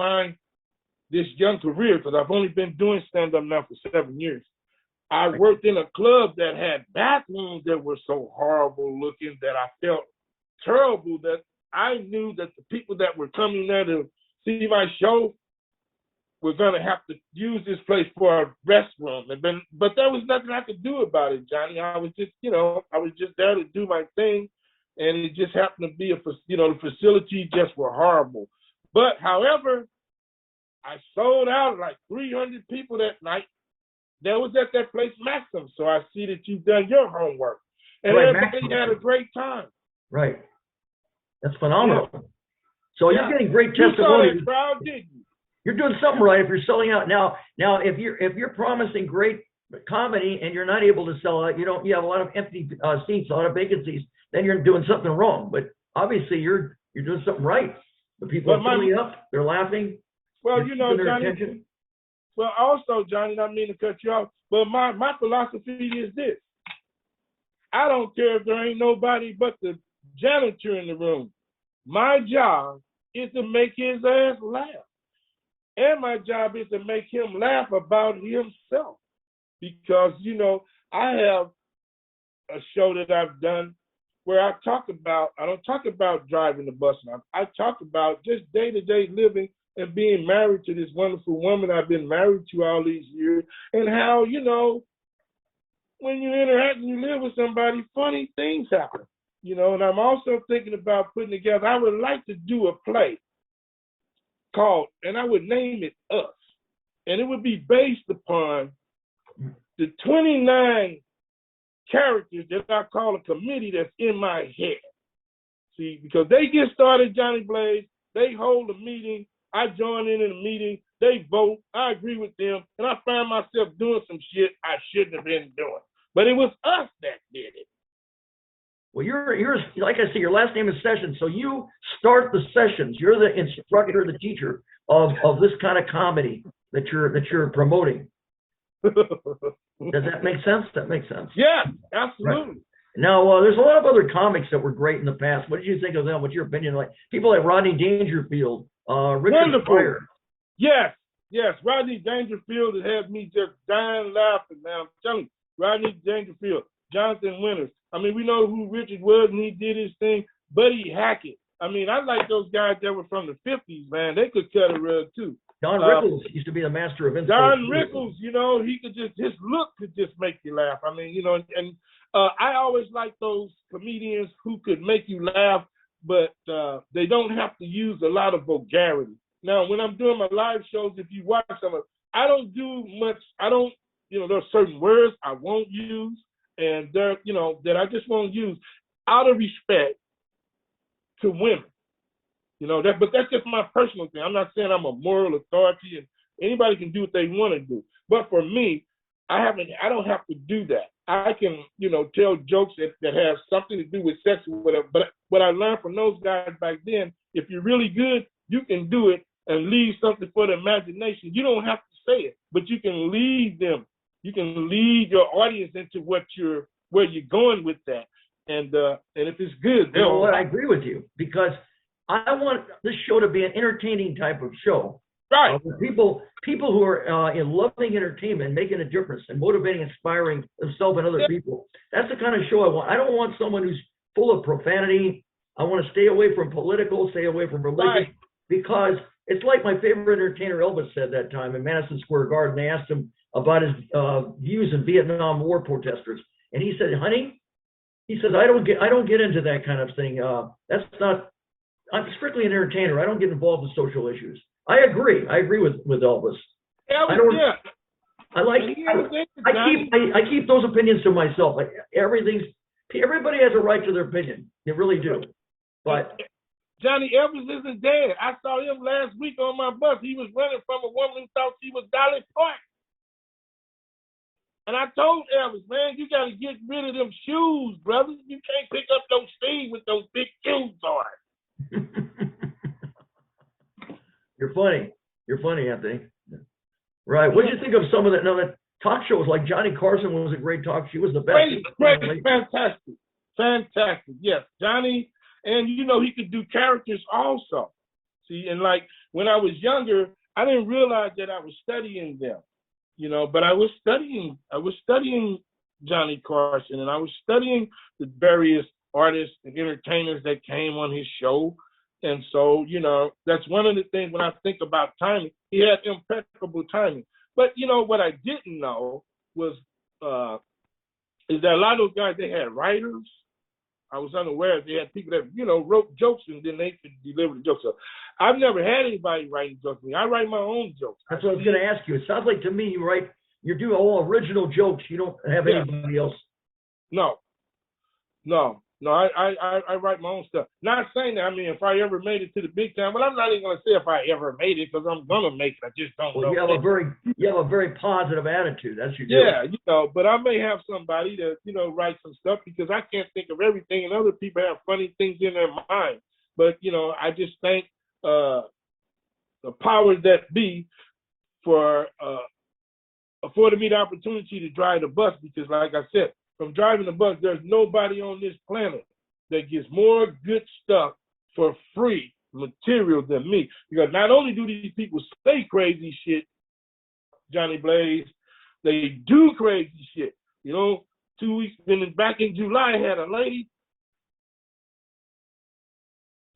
this young career, because I've only been doing stand-up now for 7 years. I worked in a club that had bathrooms that were so horrible looking that I felt terrible, that I knew that the people that were coming there to see my show were going to have to use this place for a restroom. But there was nothing I could do about it, Johnny. I was just there to do my thing, and it just happened to be the facility just were horrible. But however, I sold out like 300 people that night. That was at that place, Maxim. So I see that you've done your homework. And everybody had a great time. Right. That's phenomenal. Yeah. So you're getting great testimony. You saw that crowd, didn't you? You're doing something right if you're selling out. Now if you're promising great comedy and you're not able to sell out, you have a lot of empty seats, a lot of vacancies, then you're doing something wrong. But obviously you're doing something right. The people are filling up, they're laughing. Well, Johnny. Well, also, Johnny, I don't mean to cut you off, but my philosophy is this. I don't care if there ain't nobody but the janitor in the room. My job is to make his ass laugh. And my job is to make him laugh about himself. Because, I have a show that I've done where I don't talk about driving the bus now. I talk about just day-to-day living and being married to this wonderful woman I've been married to all these years, and how, when you interact and you live with somebody, funny things happen, and I'm also thinking about putting together, I would like to do a play called, and I would name it Us, and it would be based upon the 29 characters that I call a committee that's in my head. See, because they get started, Johnny Blaze, they hold a meeting, I join in the meeting, they vote, I agree with them, and I find myself doing some shit I shouldn't have been doing. But it was us that did it. Well, you're like I say, your last name is Sessions, so you start the sessions. You're the instructor, the teacher of this kind of comedy that you're promoting. Does that make sense? That makes sense. Yeah, absolutely. Right. Now, there's a lot of other comics that were great in the past. What did you think of them? What's your opinion? Like people like Rodney Dangerfield, Richard Wonderful. Pryor. Yes, yes. Rodney Dangerfield has had me just dying laughing, man. I'm telling you, Rodney Dangerfield, Jonathan Winters. I mean, we know who Richard was and he did his thing. Buddy Hackett. I mean, I like those guys that were from the 50s, man. They could cut a rug too. Don Rickles used to be the master of insult. Don Rickles, you know, he could just, his look could just make you laugh. I mean, you know, and I always like those comedians who could make you laugh, but they don't have to use a lot of vulgarity. Now, when I'm doing my live shows, if you watch some of, I don't do much, you know, there's certain words I won't use, and there, you know, that I just won't use out of respect to women. You know, but that's just my personal thing. I'm not saying I'm a moral authority and anybody can do what they want to do. But for me, I don't have to do that. I can, you know, tell jokes that have something to do with sex or whatever. But what I learned from those guys back then, if you're really good, you can do it and leave something for the imagination. You don't have to say it, but you can lead them. You can lead your audience into where you're going with that. And if it's good, you know what? I agree with you because I want this show to be an entertaining type of show. Right. People who are in loving entertainment, making a difference and motivating, inspiring themselves and other people. That's the kind of show I want. I don't want someone who's full of profanity. I want to stay away from political, stay away from religion, because it's like my favorite entertainer Elvis said that time in Madison Square Garden. They asked him about his views in Vietnam War protesters, and he said, "Honey," he says, "I don't get into that kind of thing. That's not. I'm strictly an entertainer. I don't get involved in social issues." I agree with Elvis. Yeah, I keep those opinions to myself. Like everybody has a right to their opinion. They really do. But Johnny, Elvis isn't dead. I saw him last week on my bus. He was running from a woman who thought she was Dolly Parton. And I told Elvis, man, you got to get rid of them shoes, brother. You can't pick up those speed with those big shoes on. You're funny, Anthony. Right. What did you think of some of that talk shows? Like Johnny Carson was a great talk. She was the best. Great, fantastic. Yes, Johnny, and you know he could do characters also. See, and like when I was younger, I didn't realize that I was studying them. You know, but I was studying Johnny Carson, and I was studying the various artists and entertainers that came on his show. And so, you know, that's one of the things when I think about timing, he had impeccable timing. But, you know, what I didn't know was, is that a lot of those guys, they had writers. I was unaware they had people that, you know, wrote jokes and then they could deliver the jokes. So I've never had anybody writing jokes for me. I write my own jokes. That's what I was going to ask you. It sounds like to me you do all original jokes. You don't have anybody else. No. I write my own stuff. Not saying that, I mean, if I ever made it to the big time, but I'm not even going to say if I ever made it because I'm going to make it. I just don't know. You have a very positive attitude. That's your Yeah, you know, but I may have somebody that, you know, write some stuff because I can't think of everything and other people have funny things in their mind. But, you know, I just thank the powers that be for affording me the opportunity to drive the bus because, like I said, from driving the bus, there's nobody on this planet that gets more good stuff for free material than me. Because not only do these people say crazy shit, Johnny Blaze, they do crazy shit. You know, 2 weeks, back in July, I had a lady,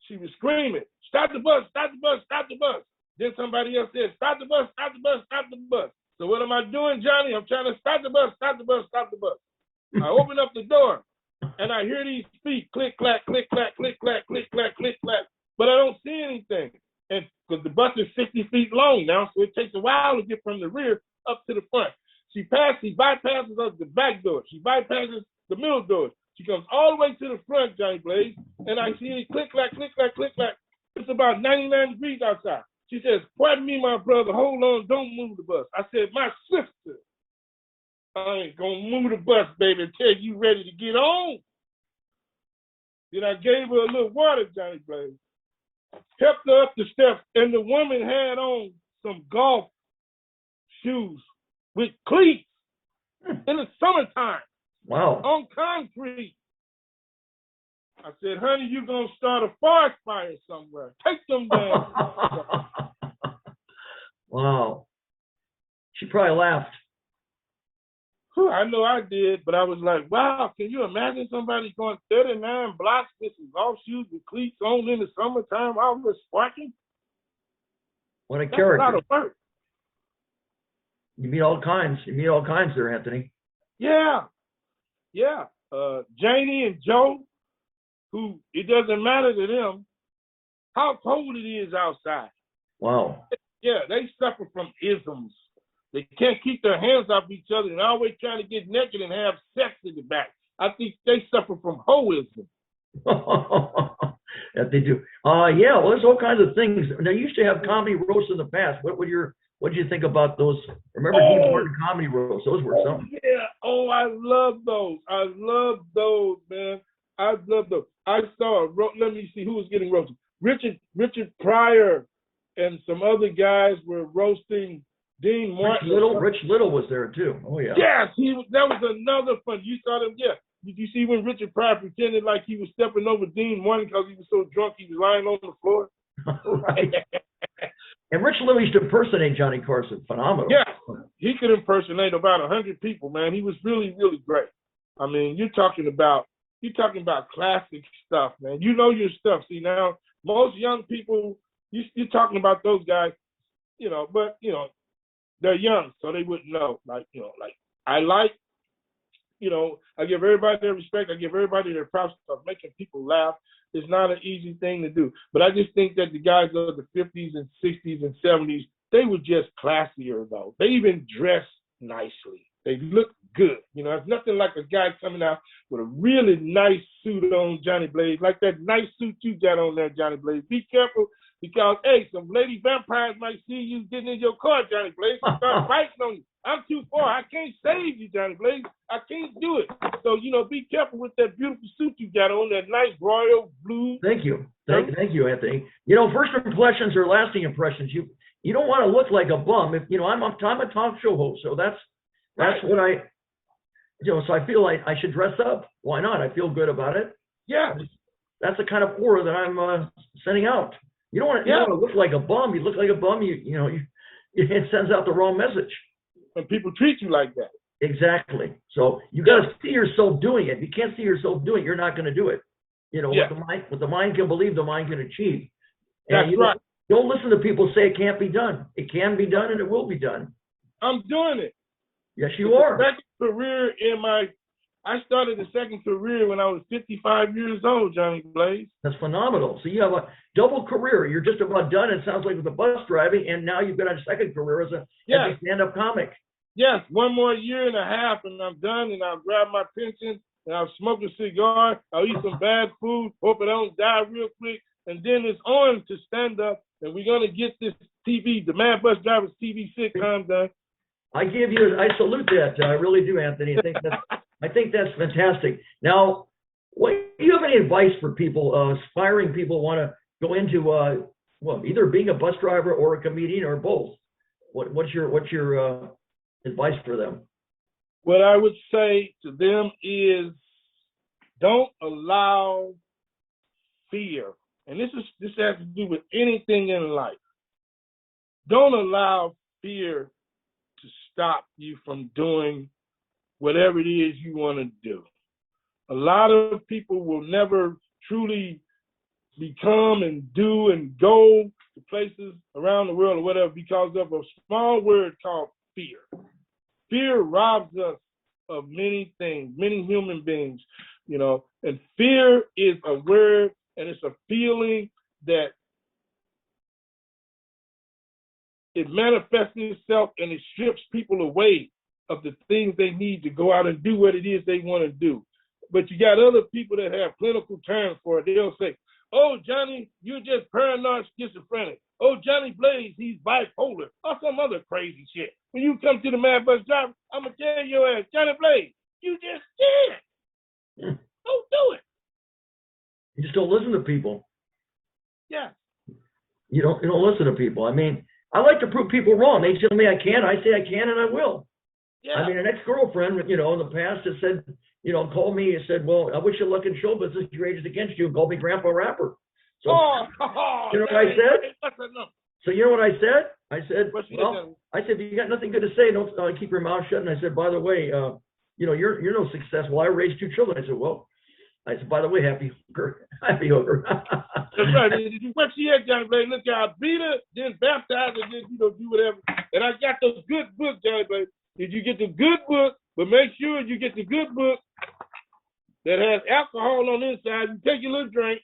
she was screaming, "Stop the bus, stop the bus, stop the bus." Then somebody else said, "Stop the bus, stop the bus, stop the bus." So what am I doing, Johnny? I'm trying to stop the bus, stop the bus, stop the bus. I open up the door and I hear these feet click, clack, click, clack, click, clack, click, clack, click, clack, but I don't see anything. And because the bus is 60 feet long now, so it takes a while to get from the rear up to the front. She bypasses us the back door. She bypasses the middle door. She comes all the way to the front, Johnny Blaze, and I see it click, clack, click, clack, click, clack. It's about 99 degrees outside. She says, "Pardon me, my brother, hold on, don't move the bus." I said, "My sister, I ain't gonna move the bus, baby, until you ready to get on." Then I gave her a little water, Johnny Blaze. Helped her up the steps, and the woman had on some golf shoes with cleats in the summertime Wow. on concrete. I said, honey, you're going to start a forest fire somewhere. Take them down. Wow. She probably laughed. Whew, I know I did, but I was like, wow, can you imagine somebody going 39 blocks with some golf shoes with cleats on in the summertime? I was sparking. What a That's character. a lot of work. You meet all kinds. You meet all kinds there, Anthony. Yeah. Yeah. Janie and Joe, who it doesn't matter to them how cold it is outside. Wow. Yeah, they suffer from isms. They can't keep their hands off each other and always trying to get naked and have sex in the back. I think they suffer from hoism. That they do. Yeah, well, there's all kinds of things. Now, you used to have comedy roasts in the past. What did you think about those? Remember Dean Martin comedy roasts? Those were something. Yeah. Oh, I love those. I love those, man. I love those. I saw, let me see who was getting roasted. Richard Pryor and some other guys were roasting Dean Martin. Rich Little was there too. Oh yeah. Yes, that was another fun. You saw them, yeah. Did you see when Richard Pryor pretended like he was stepping over Dean Martin because he was so drunk he was lying on the floor? Right. And Rich Little used to impersonate Johnny Carson. Phenomenal. Yeah, he could impersonate about 100 people, man. He was really, really great. I mean, you're talking about classic stuff, man. You know your stuff. See, now most young people, you're talking about those guys, but they're young, so they wouldn't know. I give everybody their respect. I give everybody their props for making people laugh. It's not an easy thing to do. But I just think that the guys of the 50s and 60s and 70s, they were just classier, though. They even dressed nicely. They looked good. It's nothing like a guy coming out with a really nice suit on, Johnny Blaze, like that nice suit you got on there, Johnny Blaze. Be careful because, hey, some lady vampires might see you getting in your car, Johnny Blaze, and start biting on you. I'm too far. I can't save you, Johnny Blaze. I can't do it. So, be careful with that beautiful suit you got on, that nice royal blue. Thank you. Thank you, Anthony. First impressions are lasting impressions. You don't want to look like a bum. If I'm a talk show host, so that's what I so I feel like I should dress up. Why not? I feel good about it. Yeah. That's the kind of aura that I'm sending out. You don't want to look like a bum. You look like a bum, it sends out the wrong message. And people treat you like that. Exactly. So you got to see yourself doing it. If you can't see yourself doing it, you're not going to do it. What the mind can believe, the mind can achieve. And that's right. Don't listen to people say it can't be done. It can be done and it will be done. I'm doing it. Yes, you are. I started the second career when I was 55 years old, Johnny Blaze. That's phenomenal. So you have a double career. You're just about done, it sounds like, with the bus driving, and now you've got a second career as a stand-up comic. Yes, one more year and a half, and I'm done, and I'll grab my pension, and I'll smoke a cigar, I'll eat some bad food, hope I don't die real quick, and then it's on to stand up, and we're going to get this TV, the Mad Bus Drivers TV sitcom done. I salute that. I really do, Anthony. I think that's fantastic. Now, do you have any advice for people, aspiring people want to go into, either being a bus driver or a comedian or both? What's your advice for them? What I would say to them is, don't allow fear, and this has to do with anything in life. Don't allow fear to stop you from doing whatever it is you want to do. A lot of people will never truly become and do and go to places around the world or whatever because of a small word called fear. Fear robs us of many things, many human beings, and fear is a word and it's a feeling that it manifests itself and it strips people away of the things they need to go out and do what it is they want to do. But you got other people that have clinical terms for it. They'll say, oh, Johnny, you're just paranoid schizophrenic. Oh, Johnny Blaze, he's bipolar, or some other crazy shit. When you come to the Mad Bus Driver, I'm going to tell your ass, Johnny Blaze, you just can't. Don't do it. You just don't listen to people. Yeah. You don't listen to people. I mean, I like to prove people wrong. They tell me I can, I say I can, and I will. Yeah. I mean, an ex-girlfriend, you know, in the past has said, you know, called me and said, well, I wish you luck in show business. Your age is against you, and called me Grandpa Rapper. So, you know what I said? So you know what I said? I said, well, I said, you got nothing good to say. Don't keep your mouth shut. And I said, by the way, you know, you're no success. Well, I raised 2 children. I said, well, I said, by the way, happy hooker, happy hooker. That's right. What she had, Johnny Blaze, look, I beat her, then baptize her, then, you know, do whatever. And I got those good books, Johnny Blaze. Did you get the good book? But make sure you get the good book that has alcohol on the inside. You take your little drink,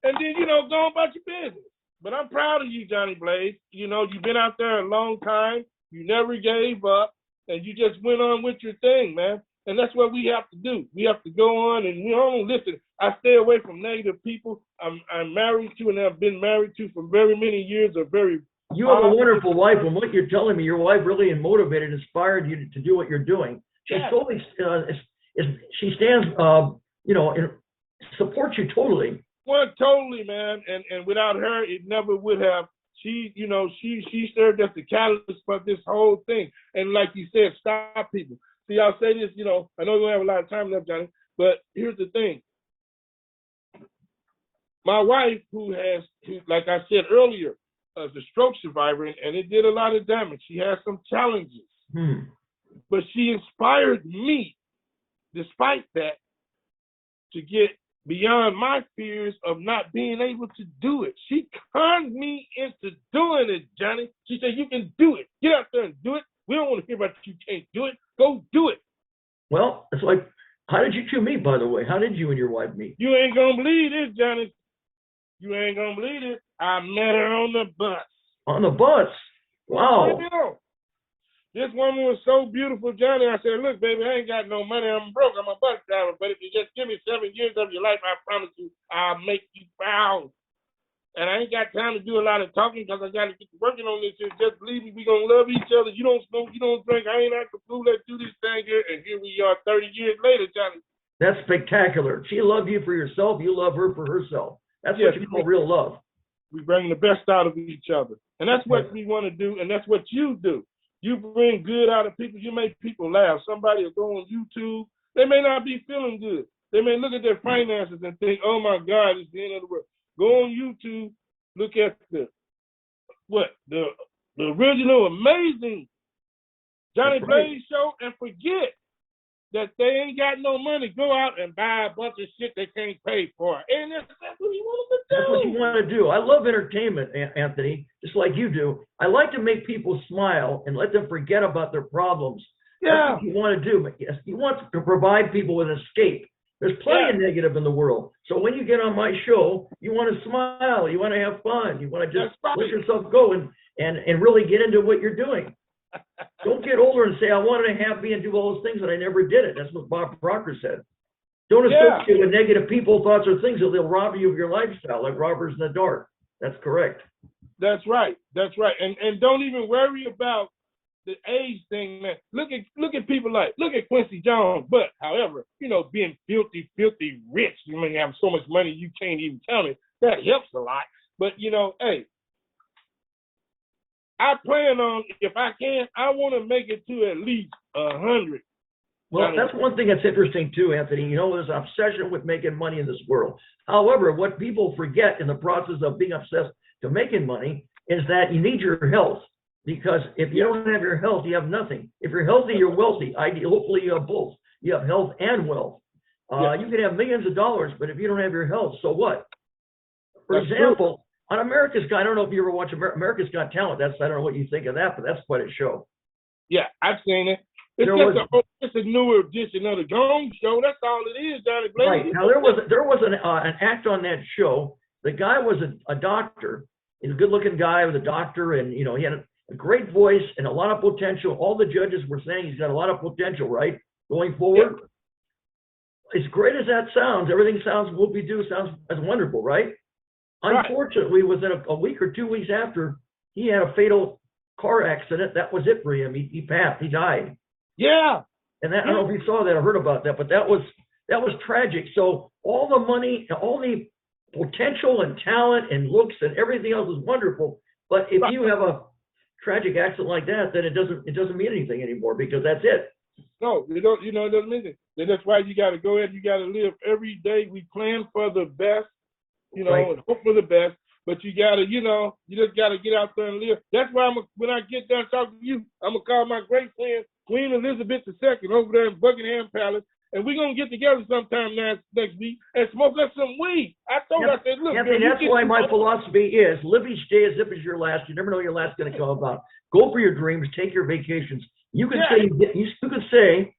and then, you know, go about your business. But I'm proud of you, Johnny Blaze. You know, you've been out there a long time. You never gave up, and you just went on with your thing, man. And that's what we have to do. We have to go on, and you know, listen. I stay away from negative people. I'm married to, and I've been married to for very many years. You have a wonderful wife, and what you're telling me, your wife really motivated, inspired you to do what you're doing. She totally, she stands, you know, and supports you totally. Well, totally, man. And without her, it never would have. She, you know, she served as the catalyst for this whole thing. And like you said, stop people. See, I'll say this, you know, I know you don't have a lot of time left, Johnny, but here's the thing. My wife, who like I said earlier, is a stroke survivor, and it did a lot of damage. She has some challenges, but she inspired me, despite that, to get beyond my fears of not being able to do it. She conned me into doing it, Johnny. She said, you can do it. Get out there and do it. We don't want to hear about you can't do it. Go do it. Well, it's like, how did you two meet, by the way? How did you and your wife meet? You ain't going to believe this, Johnny. You ain't going to believe it. I met her on the bus. On the bus? Wow. This woman was so beautiful, Johnny. I said, look, baby, I ain't got no money. I'm broke. I'm a bus driver. But if you just give me 7 years of your life, I promise you, I'll make you proud. And I ain't got time to do a lot of talking because I got to get working on this shit. Just believe me, we going to love each other. You don't smoke, you don't drink. I ain't out the blue. Let's do this thing here. And here we are 30 years later, Johnny. That's spectacular. She loved you for yourself. You love her for herself. That's what you call real love. We bring the best out of each other. And that's what we want to do. And that's what you do. You bring good out of people. You make people laugh. Somebody will go on YouTube. They may not be feeling good. They may look at their finances and think, oh, my God, it's the end of the world. Go on YouTube, look at the original amazing Johnny Blaze show, and forget that they ain't got no money. Go out and buy a bunch of shit they can't pay for. And that's what you want to do. That's what you want to do. I love entertainment, Anthony, just like you do. I like to make people smile and let them forget about their problems. Yeah. That's what you want to do. But yes, you want to provide people with escape. There's plenty of negative in the world. So when you get on my show, you want to smile, you want to have fun, you want to just let yourself go and really get into what you're doing. Don't get older and say, I wanted to happy and do all those things, and I never did it. That's what Bob Proctor said. Don't associate with negative people, thoughts, or things, or they'll rob you of your lifestyle, like robbers in the dark. That's correct. That's right. That's right. And don't even worry about the age thing, man. Look at people look at Quincy Jones, but however, you know, being filthy rich, you may have so much money you can't even count it. That helps a lot. But you know, hey, I plan on, if I can, I want to make it to at least 100. Well, that's one thing that's interesting too, Anthony. You know, there's an obsession with making money in this world. However, what people forget in the process of being obsessed to making money is that you need your health. Because if you don't have your health, you have nothing. If you're healthy, you're wealthy. Hopefully you have both. You have health and wealth. You can have millions of dollars, but if you don't have your health, so what? For example, on America's Got, I don't know if you ever watch America's Got Talent. I don't know what you think of that, but that's quite a show. Yeah, I've seen it. It's a newer edition of the Jones Show. That's all it is, Johnny Blaze. Right. Now, there was an act on that show. The guy was a doctor. He's a good-looking guy with a doctor, and, you know, he had a great voice and a lot of potential. All the judges were saying he's got a lot of potential, right? Going forward. As great as that sounds, everything sounds whoopie-doo, sounds wonderful, right? Unfortunately, within a week or 2 weeks after, he had a fatal car accident. That was it for him. He passed. He died. Yeah. And that, I don't know if you saw that or heard about that, but that was tragic. So all the money, all the potential and talent and looks and everything else is wonderful. But if you have a tragic accident like that, then it doesn't mean anything anymore because that's it. No, they don't. You know, it doesn't mean it. Then that's why you got to go ahead. You got to live every day. We plan for the best, you know, Right. and hope for the best. But you got to, you know, you just got to get out there and live. That's why when I get done talking to you, I'm gonna call my great friend Queen Elizabeth II over there in Buckingham Palace, and we're gonna get together sometime next week and smoke us some weed. I told her, I said, look, Anthony, girl, that's why my philosophy is live each day as if it's your last. You never know your last going to come about. Go for your dreams. Take your vacations. You can say you could say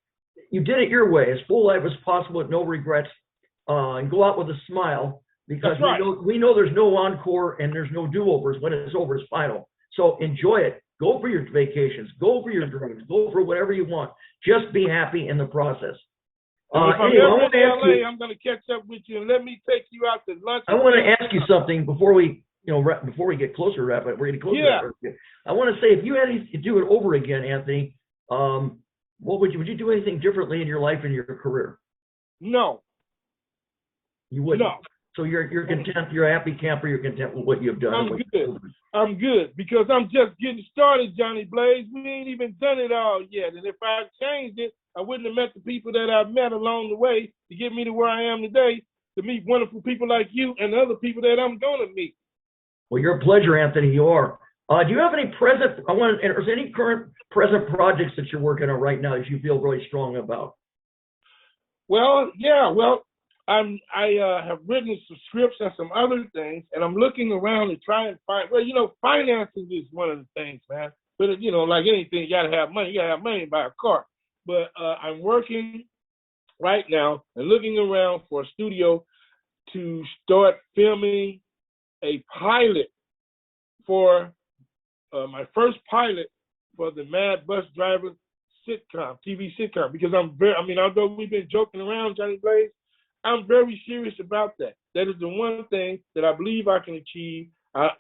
you did it your way, as full life as possible with no regrets, and go out with a smile because That's right. we know there's no encore and there's no do-overs. When it's over, it's final. So enjoy it. Go for your vacations. Go for your dreams. Go for whatever you want. Just be happy in the process. If I'm Anyway, ever in LA, I'm gonna catch up with you and let me take you out to lunch. I want to ask you something before we, before we get closer to wrap it. We're getting closer. Yeah. I want to say, if you had to do it over again, Anthony, what would you do anything differently in your life and your career? No. You wouldn't. No. So you're content. You're a happy camper. You're content with what you've done. I'm good. I'm good because I'm just getting started, Johnny Blaze. We ain't even done it all yet. And if I changed it, I wouldn't have met the people that I've met along the way to get me to where I am today, to meet wonderful people like you and other people that I'm going to meet. Well, you're a pleasure, Anthony. You are. Do you have any is any current present projects that you're working on right now that you feel really strong about? Well, yeah. Well, I have written some scripts and some other things, and I'm looking around to try and find. Well, you know, finances is one of the things, man. But you know, like anything, you gotta have money. You gotta have money to buy a car. But I'm working right now and looking around for a studio to start filming a pilot for my first pilot for the Mad Bus Driver sitcom, TV sitcom. Because although we've been joking around, Johnny Blaze, I'm very serious about that. That is the one thing that I believe I can achieve.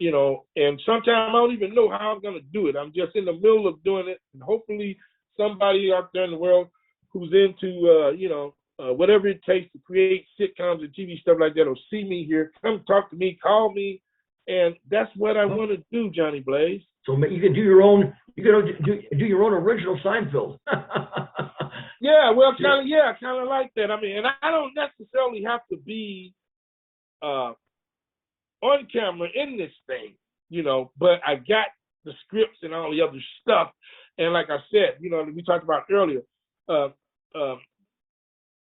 You know, and sometimes I don't even know how I'm going to do it. I'm just in the middle of doing it, and hopefully somebody out there in the world who's into, whatever it takes to create sitcoms and TV stuff like that will see me here, come talk to me, call me, and that's what I want to do, Johnny Blaze. So you can do your own. You can do your own original Seinfeld. Yeah, well, kind of like that. I mean, and I don't necessarily have to be on camera in this thing, you know, but I got the scripts and all the other stuff. And like I said, you know, we talked about earlier,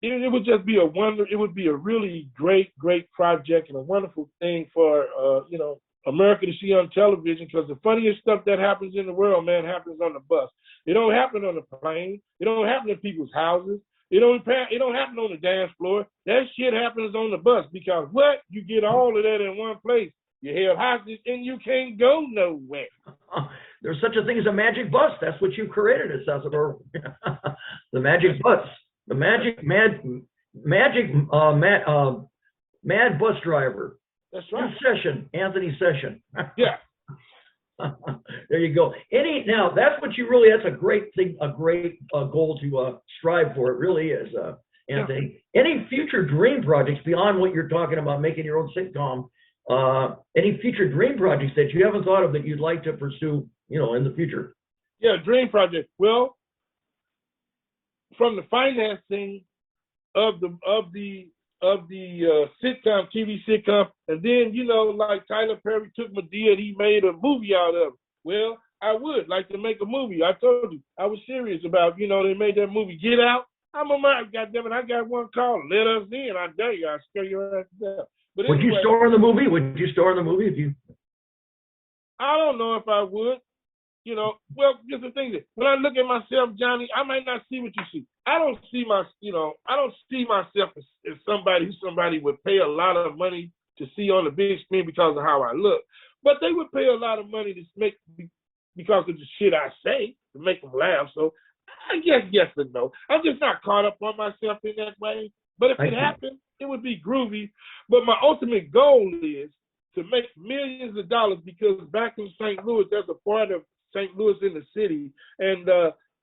it would just be it would be a really great project and a wonderful thing for, America to see on television, because the funniest stuff that happens in the world, man, happens on the bus. It don't happen on the plane. It don't happen in people's houses. It don't happen on the dance floor. That shit happens on the bus because what? You get all of that in one place. You're held hostage and you can't go nowhere. There's such a thing as a magic bus. That's what you created, it sounds like. The magic bus. The mad bus driver. That's right. Anthony Session. Yeah. There you go. Now that's what that's a great thing, a great goal to strive for. It really is, Anthony. Yeah. Any future dream projects beyond what you're talking about, making your own sitcom? Any future dream projects that you haven't thought of that you'd like to pursue, in the future? Yeah, dream project. Well, from the financing of the sitcom, TV sitcom, and then, like Tyler Perry took Madea and he made a movie out of it. Well, I would like to make a movie. I told you, I was serious about, they made that movie, Get Out. I'm a man, goddammit, I got one call, let us in. I dare you, I'll scare your ass down. But would you star in the movie? If you? I don't know if I would. Well, just the thing is, when I look at myself, Johnny, I might not see what you see. I don't see myself as somebody would pay a lot of money to see on the big screen because of how I look. But they would pay a lot of money because of the shit I say to make them laugh. So I guess yes and no. I'm just not caught up on myself in that way. But if it happened, it would be groovy. But my ultimate goal is to make millions of dollars, because back in St. Louis, there's a part of St. Louis in the city, and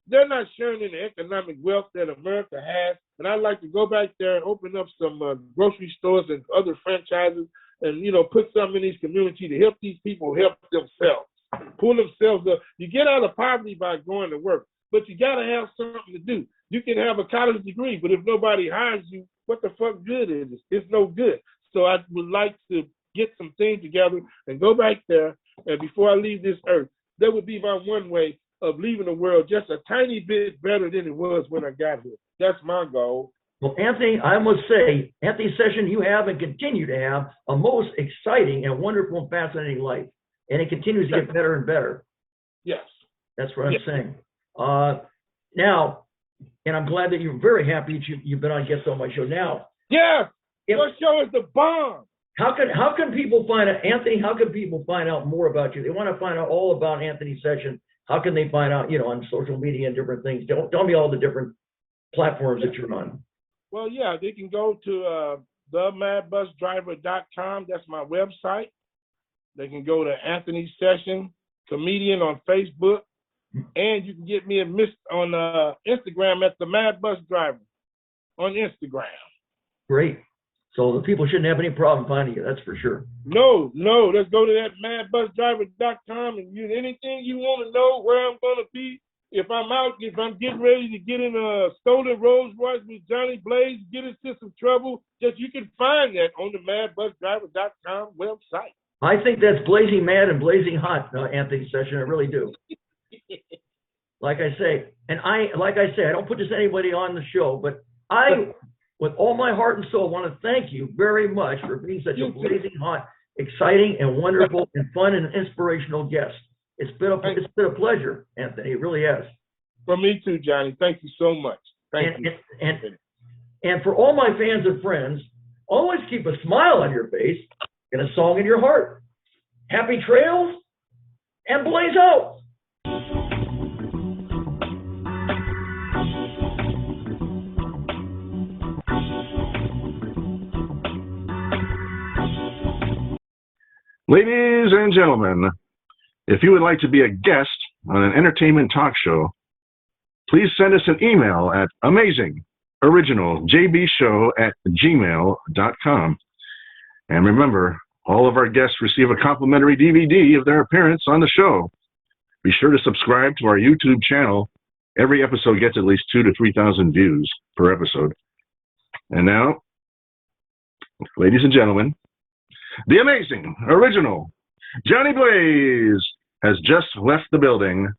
they're not sharing in the economic wealth that America has. And I'd like to go back there and open up some grocery stores and other franchises and, put some in these communities to help these people help themselves. pull themselves up. You get out of poverty by going to work, but you got to have something to do. You can have a college degree, but if nobody hires you, what the fuck good is it? It's no good. So I would like to get some things together and go back there. And before I leave this earth, that would be my one way of leaving the world just a tiny bit better than it was when I got here. That's my goal. Well, Anthony, I must say, Anthony Session, you have and continue to have a most exciting and wonderful and fascinating life. And it continues to get better and better. Yes. That's what I'm saying. Now, and I'm glad that you're very happy that you've been on Guest on My Show. Now, yeah, your show is the bomb. How can people find out, Anthony? How can people find out more about you? They want to find out all about Anthony Session. How can they find out, on social media and different things? Tell me all the different platforms that you're on. Well, yeah, they can go to themadbusdriver.com. That's my website. They can go to Anthony Session Comedian on Facebook. And you can get me on Instagram at the Mad Bus Driver on Instagram. Great. So the people shouldn't have any problem finding you. That's for sure. No. Let's go to that madbusdriver.com and anything you want to know where I'm going to be. If I'm getting ready to get in a stolen Rolls Royce with Johnny Blaze, get into some trouble, you can find that on the madbusdriver.com website. I think that's blazing mad and blazing hot, Anthony Session. I really do. Like I say, I don't put this anybody on the show, but I, with all my heart and soul, want to thank you very much for being such a blazing hot, exciting, and wonderful, and fun and inspirational guest. It's been a pleasure, Anthony. It really has. For me too, Johnny. Thank you so much. Thank you. And for all my fans and friends, always keep a smile on your face and a song in your heart. Happy trails and blaze out. Ladies and gentlemen, if you would like to be a guest on an entertainment talk show, please send us an email at amazingorijginalJBshow@gmail.com. And remember, all of our guests receive a complimentary DVD of their appearance on the show. Be sure to subscribe to our YouTube channel. Every episode gets at least 2,000 to 3,000 views per episode. And now, ladies and gentlemen, the amazing, original Johnny Blaze has just left the building.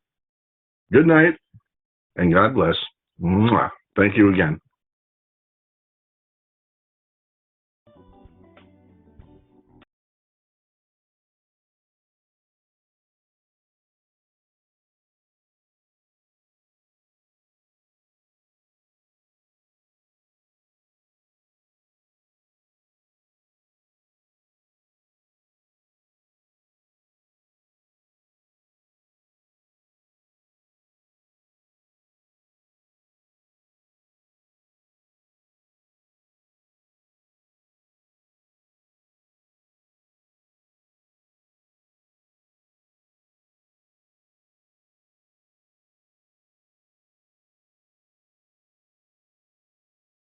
Good night, and God bless. Mwah. Thank you again.